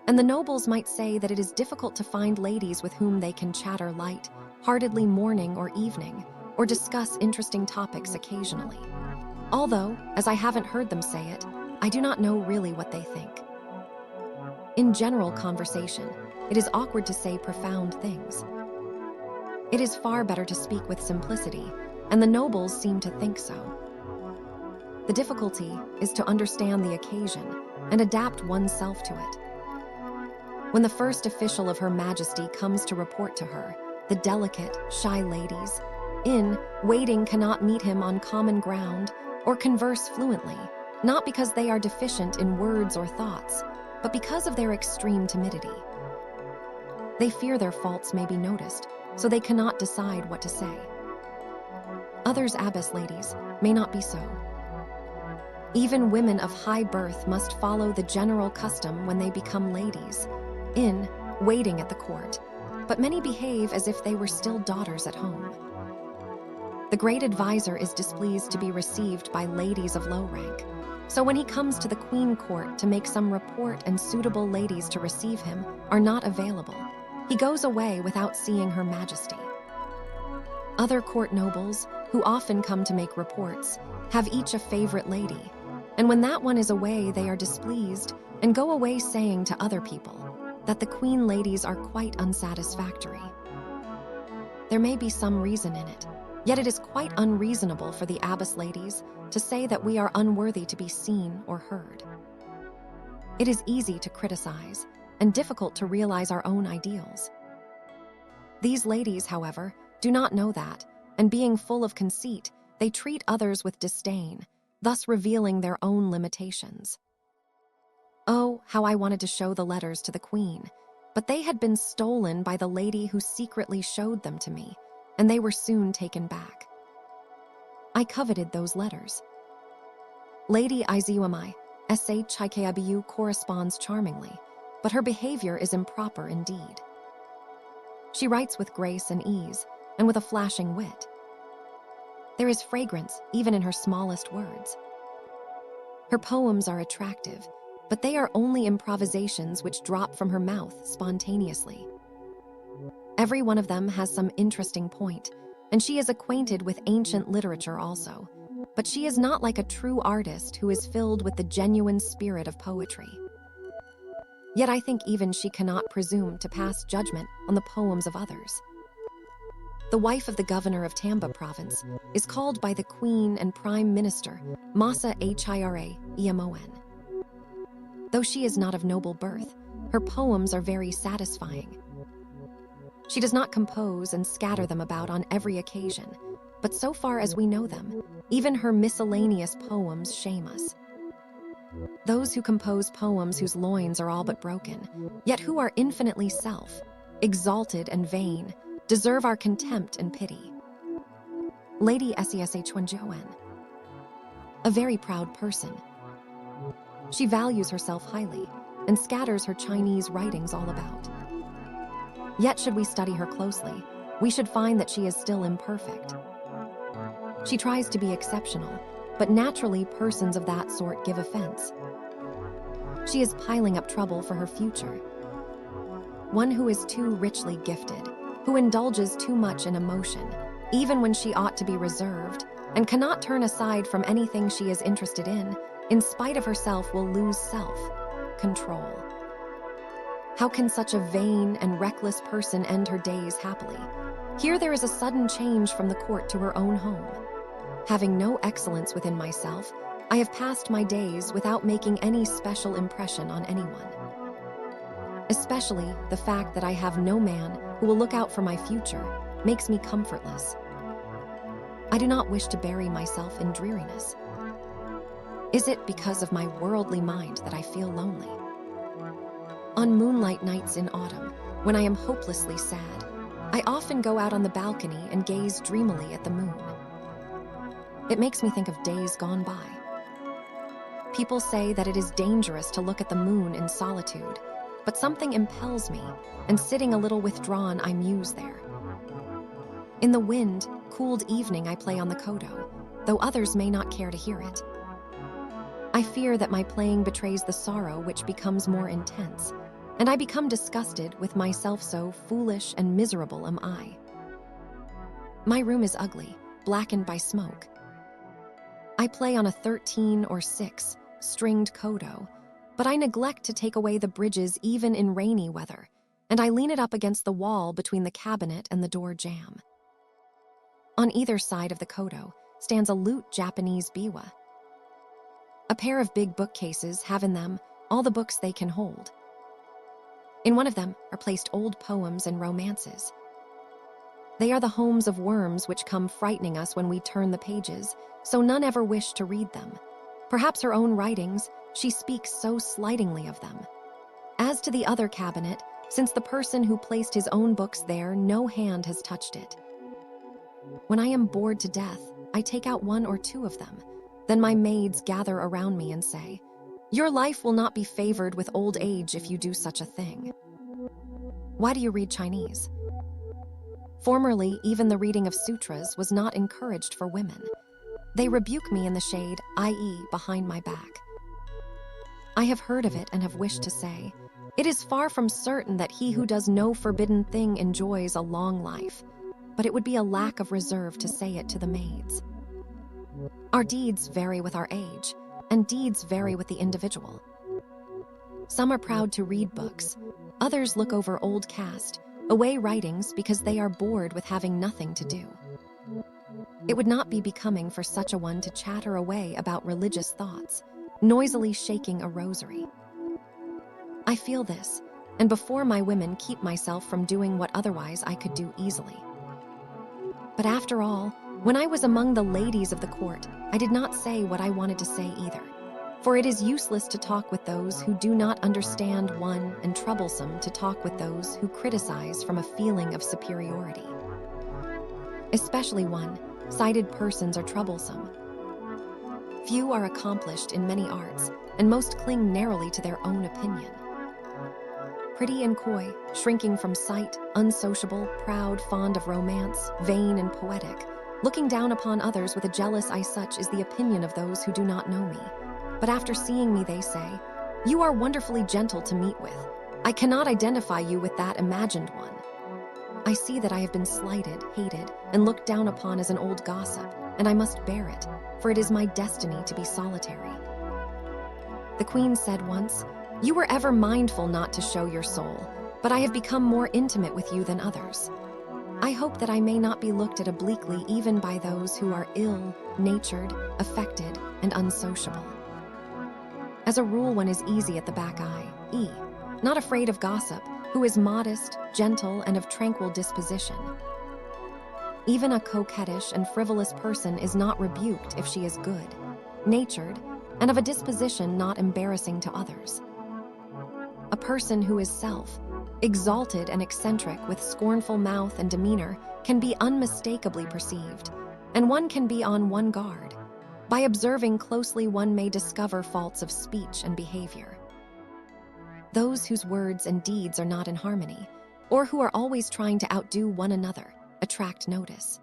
and the nobles might say that it is difficult to find ladies with whom they can chatter light-heartedly morning or evening, or discuss interesting topics occasionally. Although, as I haven't heard them say it, I do not know really what they think. In general conversation, it is awkward to say profound things. It is far better to speak with simplicity, and the nobles seem to think so. The difficulty is to understand the occasion and adapt oneself to it. When the first official of Her Majesty comes to report to her, the delicate, shy ladies in waiting cannot meet him on common ground or converse fluently, not because they are deficient in words or thoughts, but because of their extreme timidity. They fear their faults may be noticed, so they cannot decide what to say. Others abbess ladies may not be so. Even women of high birth must follow the general custom when they become ladies, in waiting at the court, but many behave as if they were still daughters at home. The great advisor is displeased to be received by ladies of low rank, so when he comes to the queen court to make some report and suitable ladies to receive him are not available, he goes away without seeing her majesty. Other court nobles, who often come to make reports, have each a favorite lady, and when that one is away they are displeased and go away saying to other people that the queen ladies are quite unsatisfactory. There may be some reason in it, yet it is quite unreasonable for the abbess ladies to say that we are unworthy to be seen or heard. It is easy to criticize and difficult to realize our own ideals. These ladies, however, do not know that, and being full of conceit, they treat others with disdain, thus revealing their own limitations. Oh, how I wanted to show the letters to the queen, but they had been stolen by the lady who secretly showed them to me, and they were soon taken back. I coveted those letters. Lady Izuami, Shikabu corresponds charmingly, but her behavior is improper indeed. She writes with grace and ease, and with a flashing wit. There is fragrance even in her smallest words. Her poems are attractive, but they are only improvisations which drop from her mouth spontaneously. Every one of them has some interesting point, and she is acquainted with ancient literature also, but she is not like a true artist who is filled with the genuine spirit of poetry. Yet I think even she cannot presume to pass judgment on the poems of others. The wife of the governor of Tamba province is called by the queen and prime minister Masa Hira Iamon. Though she is not of noble birth, her poems are very satisfying. She does not compose and scatter them about on every occasion, but so far as we know them, even her miscellaneous poems shame us. Those who compose poems whose loins are all but broken, yet who are infinitely exalted and vain, deserve our contempt and pity. Lady Seshchuanjoan, a very proud person. She values herself highly and scatters her Chinese writings all about. Yet should we study her closely, we should find that she is still imperfect. She tries to be exceptional, but naturally persons of that sort give offense. She is piling up trouble for her future. One who is too richly gifted, who indulges too much in emotion, even when she ought to be reserved, and cannot turn aside from anything she is interested in spite of herself will lose self-control. How can such a vain and reckless person end her days happily? Here there is a sudden change from the court to her own home. Having no excellence within myself, I have passed my days without making any special impression on anyone. Especially the fact that I have no man who will look out for my future makes me comfortless. I do not wish to bury myself in dreariness. Is it because of my worldly mind that I feel lonely? On moonlight nights in autumn, when I am hopelessly sad, I often go out on the balcony and gaze dreamily at the moon. It makes me think of days gone by. People say that it is dangerous to look at the moon in solitude, but something impels me, and sitting a little withdrawn, I muse there. In the wind, cooled evening I play on the koto, though others may not care to hear it. I fear that my playing betrays the sorrow which becomes more intense, and I become disgusted with myself, so foolish and miserable am I. My room is ugly, blackened by smoke. I play on a 13 or 6 stringed koto, but I neglect to take away the bridges even in rainy weather, and I lean it up against the wall between the cabinet and the door jamb. On either side of the koto stands a lute Japanese biwa. A pair of big bookcases have in them all the books they can hold. In one of them are placed old poems and romances. They are the homes of worms which come frightening us when we turn the pages, so none ever wish to read them. Perhaps her own writings, she speaks so slightingly of them. As to the other cabinet, since the person who placed his own books there, no hand has touched it. When I am bored to death, I take out 1 or 2 of them, Then my maids gather around me and say, "Your life will not be favored with old age if you do such a thing." Why do you read Chinese? Formerly, even the reading of sutras was not encouraged for women. They rebuke me in the shade, i.e., behind my back. I have heard of it and have wished to say, "It is far from certain that he who does no forbidden thing enjoys a long life," but it would be a lack of reserve to say it to the maids. Our deeds vary with our age, and deeds vary with the individual. Some are proud to read books, others look over old cast, away writings because they are bored with having nothing to do. It would not be becoming for such a one to chatter away about religious thoughts, noisily shaking a rosary. I feel this, and before my women keep myself from doing what otherwise I could do easily. But after all, when I was among the ladies of the court, I did not say what I wanted to say either, for it is useless to talk with those who do not understand one and troublesome to talk with those who criticize from a feeling of superiority. Especially one-sided persons are troublesome. Few are accomplished in many arts, and most cling narrowly to their own opinion. Pretty and coy, shrinking from sight, unsociable, proud, fond of romance, vain and poetic, looking down upon others with a jealous eye, such is the opinion of those who do not know me. But after seeing me they say, "You are wonderfully gentle to meet with. I cannot identify you with that imagined one." I see that I have been slighted, hated, and looked down upon as an old gossip, and I must bear it, for it is my destiny to be solitary. The queen said once, "You were ever mindful not to show your soul, but I have become more intimate with you than others. I hope that I may not be looked at obliquely even by those who are ill-natured, affected, and unsociable." As a rule, one is easy at the back eye, not afraid of gossip, who is modest, gentle, and of tranquil disposition. Even a coquettish and frivolous person is not rebuked if she is good, natured, and of a disposition not embarrassing to others. A person who is exalted and eccentric with scornful mouth and demeanor can be unmistakably perceived, and one can be on one guard. By observing closely, one may discover faults of speech and behavior. Those whose words and deeds are not in harmony, or who are always trying to outdo one another, attract notice.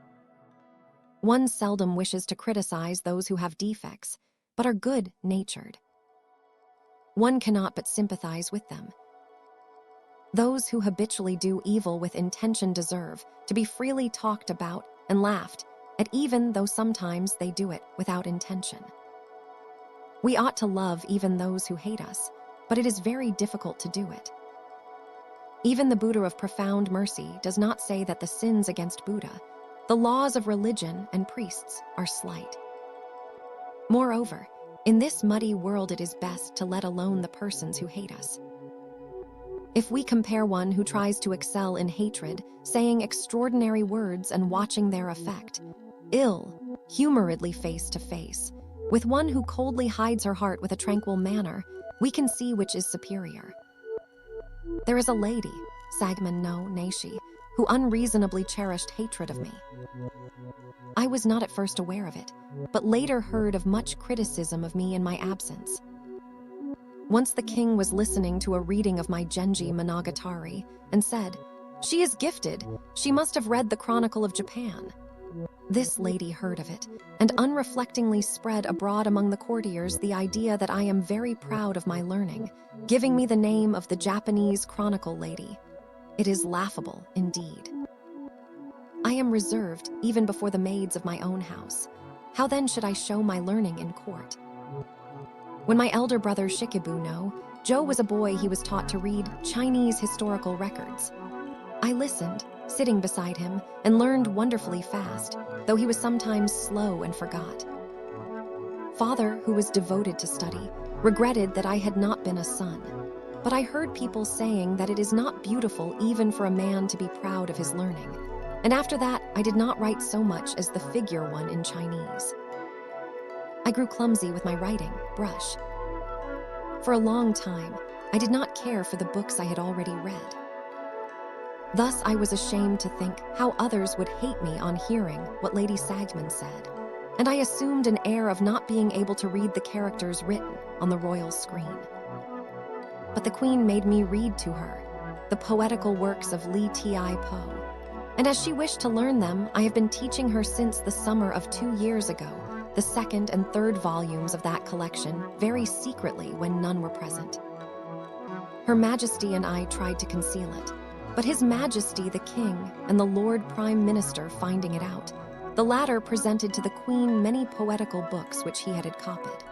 One seldom wishes to criticize those who have defects, but are good-natured. One cannot but sympathize with them. Those who habitually do evil with intention deserve to be freely talked about and laughed at, even though sometimes they do it without intention. We ought to love even those who hate us, but it is very difficult to do it. Even the Buddha of profound mercy does not say that the sins against Buddha, the laws of religion and priests, are slight. Moreover, in this muddy world it is best to let alone the persons who hate us. If we compare one who tries to excel in hatred, saying extraordinary words and watching their effect, ill-humoredly face to face, with one who coldly hides her heart with a tranquil manner, we can see which is superior. There is a lady, Sagman no Naishi, who unreasonably cherished hatred of me. I was not at first aware of it, but later heard of much criticism of me in my absence. Once the king was listening to a reading of my Genji Monogatari and said, "She is gifted, she must have read the Chronicle of Japan." This lady heard of it, and unreflectingly spread abroad among the courtiers the idea that I am very proud of my learning, giving me the name of the Japanese Chronicle lady. It is laughable, indeed. I am reserved even before the maids of my own house. How then should I show my learning in court? When my elder brother Shikibu Joe was a boy, he was taught to read Chinese historical records. I listened, sitting beside him, and learned wonderfully fast, though he was sometimes slow and forgot. Father, who was devoted to study, regretted that I had not been a son, but I heard people saying that it is not beautiful even for a man to be proud of his learning, and after that I did not write so much as the figure one in Chinese. I grew clumsy with my writing brush. For a long time, I did not care for the books I had already read. Thus I was ashamed to think how others would hate me on hearing what Lady Sagman said. and I assumed an air of not being able to read the characters written on the royal screen. But the queen made me read to her the poetical works of Li Ti Po, and as she wished to learn them, I have been teaching her since the summer of 2 years ago, the second and third volumes of that collection, very secretly when none were present. Her Majesty and I tried to conceal it, but His Majesty the King and the Lord Prime Minister finding it out, the latter presented to the Queen many poetical books which he had copied.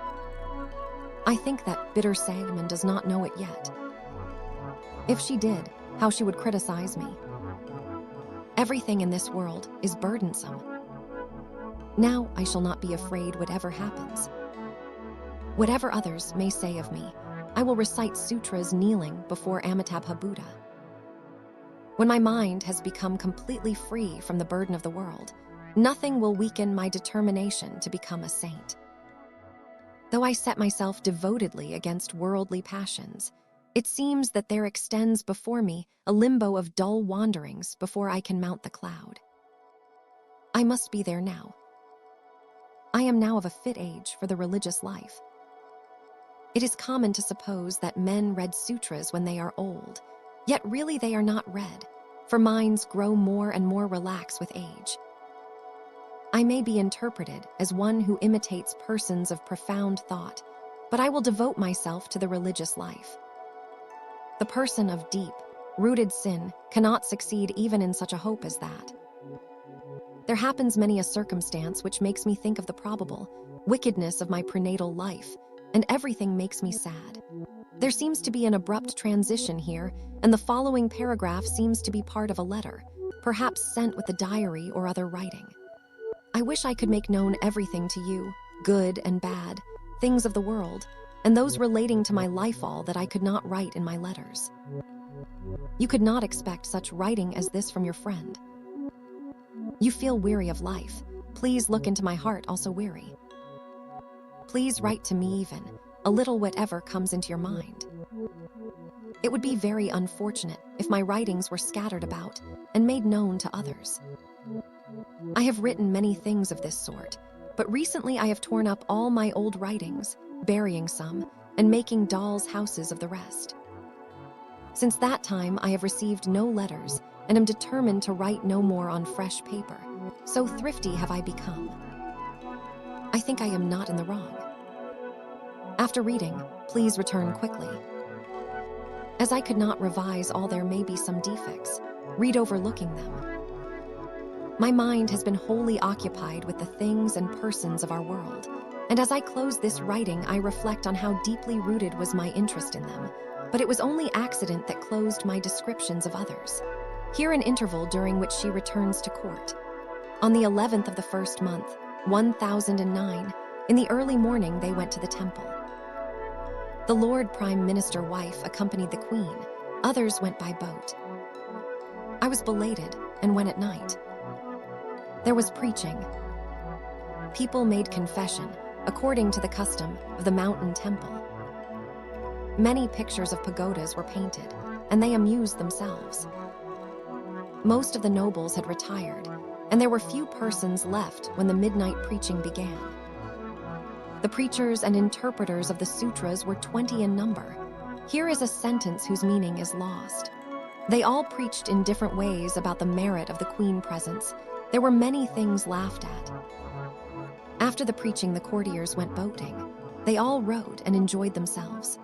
I think that bitter Sagman does not know it yet. If she did, how she would criticize me. Everything in this world is burdensome. Now I shall not be afraid whatever happens. Whatever others may say of me, I will recite sutras kneeling before Amitabha Buddha. When my mind has become completely free from the burden of the world, nothing will weaken my determination to become a saint. Though I set myself devotedly against worldly passions, it seems that there extends before me a limbo of dull wanderings before I can mount the cloud. I must be there now. I am now of a fit age for the religious life. It is common to suppose that men read sutras when they are old, yet really they are not read, for minds grow more and more relaxed with age. I may be interpreted as one who imitates persons of profound thought, but I will devote myself to the religious life. The person of deep, rooted sin cannot succeed even in such a hope as that. There happens many a circumstance which makes me think of the probable wickedness of my prenatal life, and everything makes me sad. There seems to be an abrupt transition here, and the following paragraph seems to be part of a letter, perhaps sent with a diary or other writing. I wish I could make known everything to you, good and bad, things of the world, and those relating to my life, all that I could not write in my letters. You could not expect such writing as this from your friend. You feel weary of life. Please look into my heart also weary. Please write to me even, a little whatever comes into your mind. It would be very unfortunate if my writings were scattered about and made known to others. I have written many things of this sort, but recently I have torn up all my old writings, burying some, and making dolls' houses of the rest. Since that time I have received no letters, and am determined to write no more on fresh paper. So thrifty have I become. I think I am not in the wrong. After reading, please return quickly. As I could not revise all, there may be some defects. Read overlooking them. My mind has been wholly occupied with the things and persons of our world, and as I close this writing, I reflect on how deeply rooted was my interest in them, but it was only accident that closed my descriptions of others. Here an interval during which she returns to court. On the 11th of the first month, 1009, in the early morning they went to the temple. The Lord Prime Minister wife accompanied the Queen, others went by boat. I was belated and went at night. There was preaching. People made confession, according to the custom of the mountain temple. Many pictures of pagodas were painted, and they amused themselves. Most of the nobles had retired, and there were few persons left when the midnight preaching began. The preachers and interpreters of the sutras were 20 in number. Here is a sentence whose meaning is lost. They all preached in different ways about the merit of the Queen presence. There were many things laughed at. After the preaching, the courtiers went boating. They all rowed and enjoyed themselves.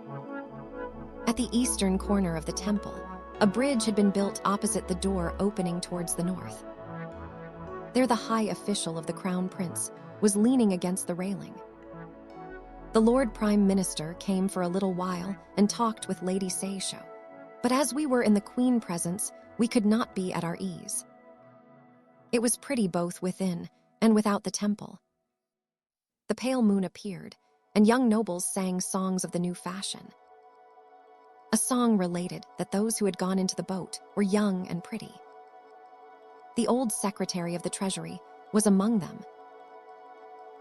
At the eastern corner of the temple, a bridge had been built opposite the door opening towards the north. There the high official of the Crown Prince was leaning against the railing. The Lord Prime Minister came for a little while and talked with Lady Seisho, but as we were in the Queen presence, we could not be at our ease. It was pretty both within and without the temple. The pale moon appeared, and young nobles sang songs of the new fashion. A song related that those who had gone into the boat were young and pretty. The old secretary of the treasury was among them.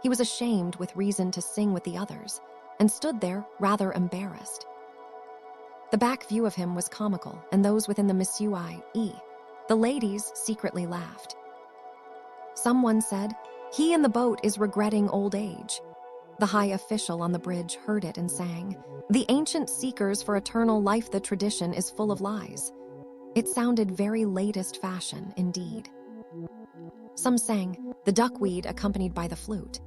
He was ashamed with reason to sing with the others, and stood there rather embarrassed. The back view of him was comical, and those within the Misui, the ladies, secretly laughed. Someone said, He in the boat is regretting old age. The high official on the bridge heard it and sang, "The ancient seekers for eternal life, the tradition is full of lies." It sounded very latest fashion indeed. Some sang "The duckweed" accompanied by the flute.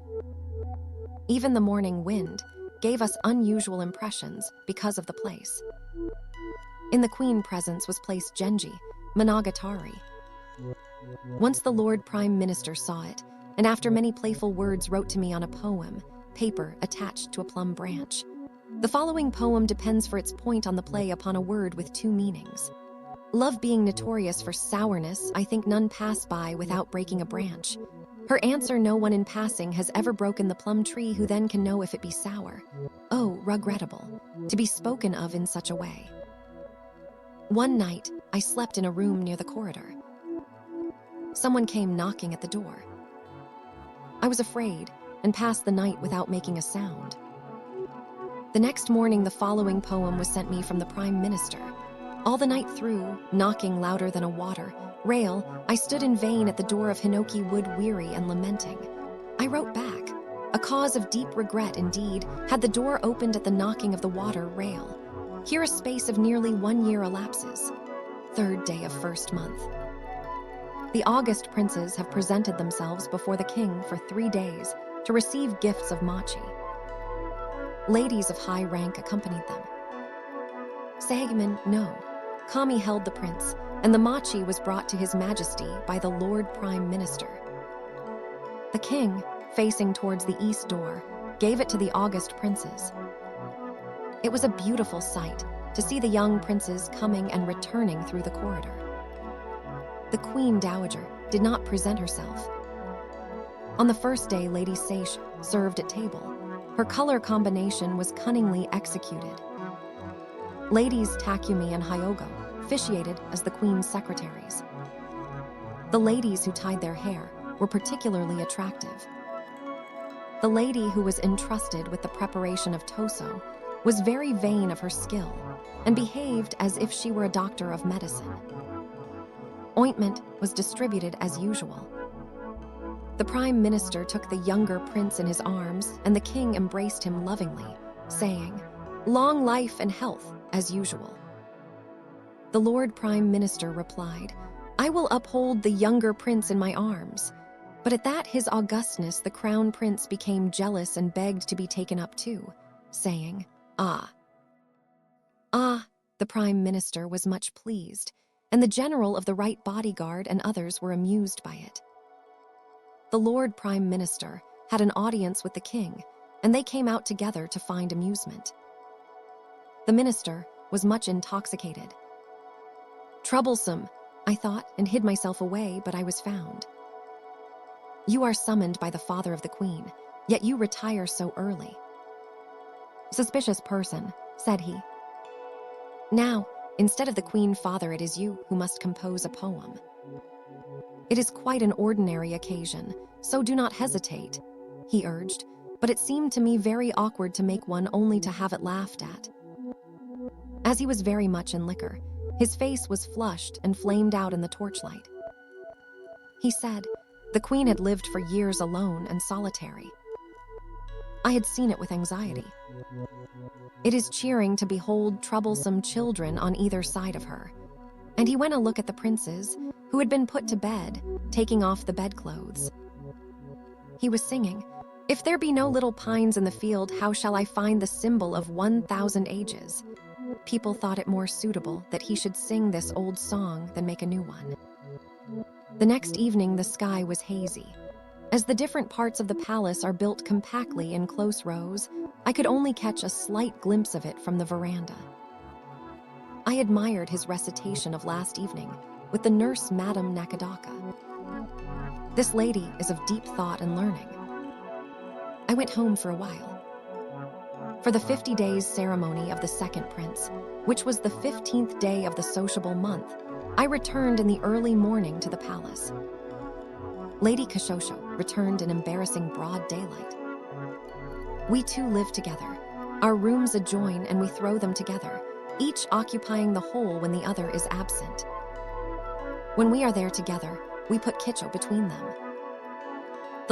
Even the morning wind gave us unusual impressions because of the place. In the queen presence was placed Genji, Monogatari. Once the Lord Prime Minister saw it, and after many playful words wrote to me on a poem, paper attached to a plum branch. The following poem depends for its point on the play upon a word with two meanings. Love being notorious for sourness, I think none pass by without breaking a branch. Her answer, no one in passing has ever broken the plum tree, who then can know if it be sour. Oh, regrettable, to be spoken of in such a way. One night, I slept in a room near the corridor. Someone came knocking at the door. I was afraid and passed the night without making a sound. The next morning, the following poem was sent me from the Prime Minister. All the night through, knocking louder than a water rail, I stood in vain at the door of Hinoki Wood, weary and lamenting. I wrote back, a cause of deep regret indeed, had the door opened at the knocking of the water rail. Here a space of nearly 1 year elapses. 3rd day of 1st month. The August princes have presented themselves before the king for 3 days to receive gifts of machi. Ladies of high rank accompanied them. Sageman, no. Kami held the prince, and the machi was brought to his majesty by the Lord Prime Minister. The king, facing towards the east door, gave it to the August princes. It was a beautiful sight to see the young princes coming and returning through the corridor. The Queen Dowager did not present herself. On the first day, Lady Seish served at table. Her color combination was cunningly executed. Ladies Takumi and Hyogo officiated as the Queen's secretaries. The ladies who tied their hair were particularly attractive. The lady who was entrusted with the preparation of toso was very vain of her skill and behaved as if she were a doctor of medicine. Ointment was distributed as usual. The Prime Minister took the younger prince in his arms, and the king embraced him lovingly, saying, "Long life and health, as usual." The Lord Prime Minister replied, "I will uphold the younger prince in my arms." But at that his augustness, the crown prince, became jealous and begged to be taken up too, saying, "Ah." The Prime Minister was much pleased, and the general of the right bodyguard and others were amused by it. The Lord Prime Minister had an audience with the king, and they came out together to find amusement. The minister was much intoxicated. Troublesome, I thought, and hid myself away, but I was found. "You are summoned by the father of the queen, yet you retire so early." "Suspicious person," said he. "Now, instead of the queen father, it is you who must compose a poem. It is quite an ordinary occasion, so do not hesitate," he urged, but it seemed to me very awkward to make one only to have it laughed at. As he was very much in liquor, his face was flushed and flamed out in the torchlight. He said, the queen had lived for years alone and solitary. I had seen it with anxiety. It is cheering to behold troublesome children on either side of her. And he went a look at the princes, who had been put to bed, taking off the bedclothes. He was singing, "If there be no little pines in the field, how shall I find the symbol of 1,000 ages?" People thought it more suitable that he should sing this old song than make a new one. The next evening the sky was hazy. As the different parts of the palace are built compactly in close rows, I could only catch a slight glimpse of it from the veranda. I admired his recitation of last evening with the nurse Madame Nakadaka. This lady is of deep thought and learning. I went home for a while. For the 50 days ceremony of the second prince, which was the 15th day of the sociable month, I returned in the early morning to the palace. Lady Kashosho returned in embarrassing broad daylight. We two live together. Our rooms adjoin and we throw them together, each occupying the whole when the other is absent. When we are there together, we put Kicho between them.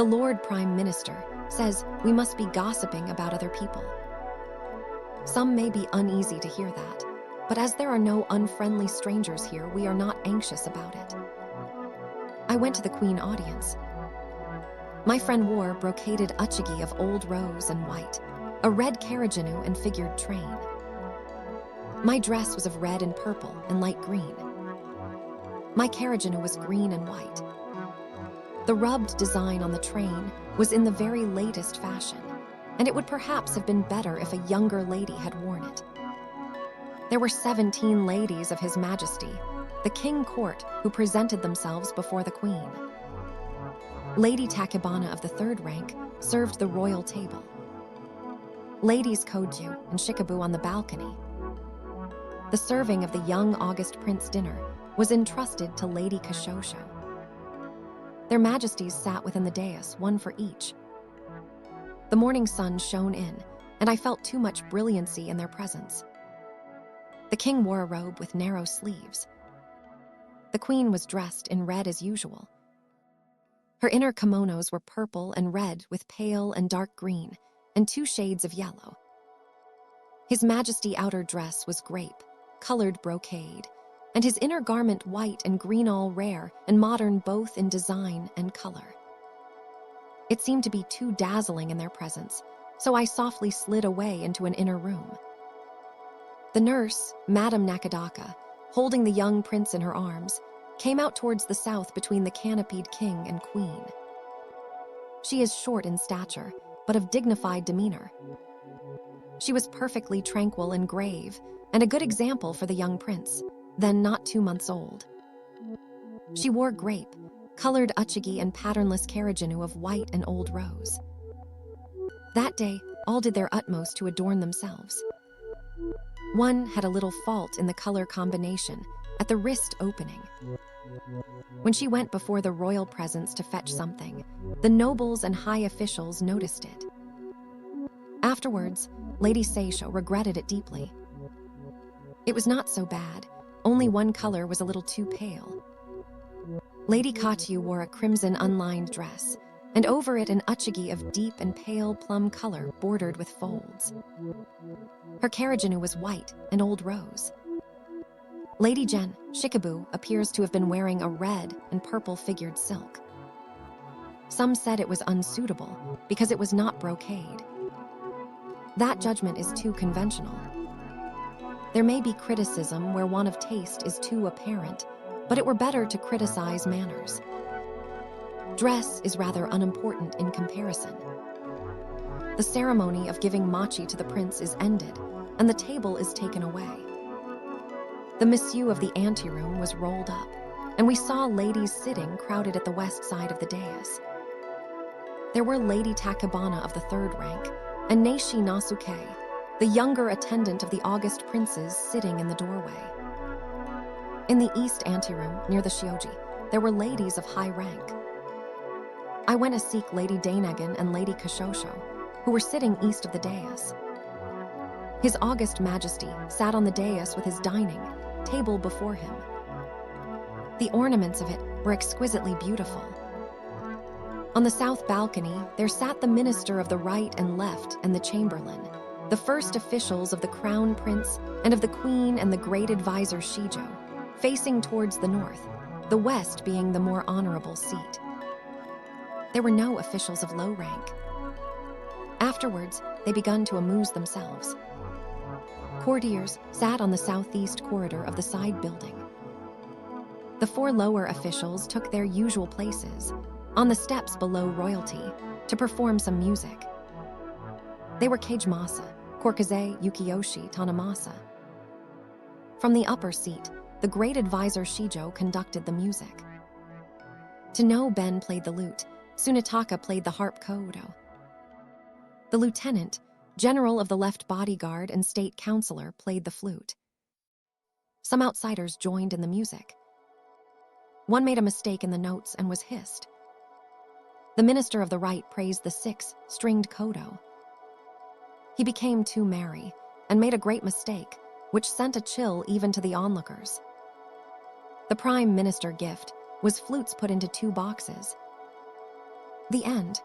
The Lord Prime Minister says we must be gossiping about other people. Some may be uneasy to hear that, but as there are no unfriendly strangers here, we are not anxious about it. I went to the Queen audience. My friend wore brocaded uchigi of old rose and white, a red carriagenu and figured train. My dress was of red and purple and light green. My carriagenu was green and white. The rubbed design on the train was in the very latest fashion, and it would perhaps have been better if a younger lady had worn it. There were 17 ladies of His Majesty, the King Court, who presented themselves before the Queen. Lady Takebana of the third rank served the royal table. Ladies Koju and Shikibu on the balcony. The serving of the young August Prince dinner was entrusted to Lady Kashosho. Their Majesties sat within the dais, one for each. The morning sun shone in, and I felt too much brilliancy in their presence. The king wore a robe with narrow sleeves. The queen was dressed in red as usual. Her inner kimonos were purple and red with pale and dark green, and 2 shades of yellow. His Majesty outer dress was grape-colored brocade, and his inner garment white and green, all rare and modern both in design and color. It seemed to be too dazzling in their presence, so I softly slid away into an inner room. The nurse, Madame Nakadaka, holding the young prince in her arms, came out towards the south between the canopied king and queen. She is short in stature, but of dignified demeanor. She was perfectly tranquil and grave, and a good example for the young prince, then not 2 months old. She wore grape-colored uchigi and patternless carriagenu of white and old rose. That day, all did their utmost to adorn themselves. One had a little fault in the color combination at the wrist opening. When she went before the royal presence to fetch something, the nobles and high officials noticed it. Afterwards, Lady Seisho regretted it deeply. It was not so bad, only one color was a little too pale. Lady Kachu wore a crimson unlined dress, and over it an uchigi of deep and pale plum color bordered with folds. Her carriagenu was white and old rose. Lady Jen Shikibu appears to have been wearing a red and purple figured silk. Some said it was unsuitable because it was not brocade. That judgment is too conventional. There may be criticism where want of taste is too apparent, but it were better to criticize manners. Dress is rather unimportant in comparison. The ceremony of giving machi to the prince is ended, and the table is taken away. The milieu of the anteroom was rolled up, and we saw ladies sitting crowded at the west side of the dais. There were Lady Takebana of the third rank, and Neishi Nasuke, the younger attendant of the August princes, sitting in the doorway. In the east anteroom, near the shioji, there were ladies of high rank. I went to seek Lady Dainagan and Lady Kashosho, who were sitting east of the dais. His August Majesty sat on the dais with his dining table before him. The ornaments of it were exquisitely beautiful. On the south balcony, there sat the minister of the right and left and the chamberlain, the first officials of the crown prince and of the queen and the great advisor Shijo, facing towards the north, the west being the more honorable seat. There were no officials of low rank. Afterwards, they begun to amuse themselves. Courtiers sat on the southeast corridor of the side building. The 4 lower officials took their usual places, on the steps below royalty, to perform some music. They were Kajimasa, Korkaze, Yukiyoshi, Tanamasa. From the upper seat, the great advisor Shijo conducted the music. Tano Ben played the lute, Sunetaka played the harp kodo. The lieutenant, general of the left bodyguard and state councilor, played the flute. Some outsiders joined in the music. One made a mistake in the notes and was hissed. The minister of the right praised the 6-stringed kodo. He became too merry and made a great mistake, which sent a chill even to the onlookers. The prime minister gift was flutes put into 2 boxes. The end.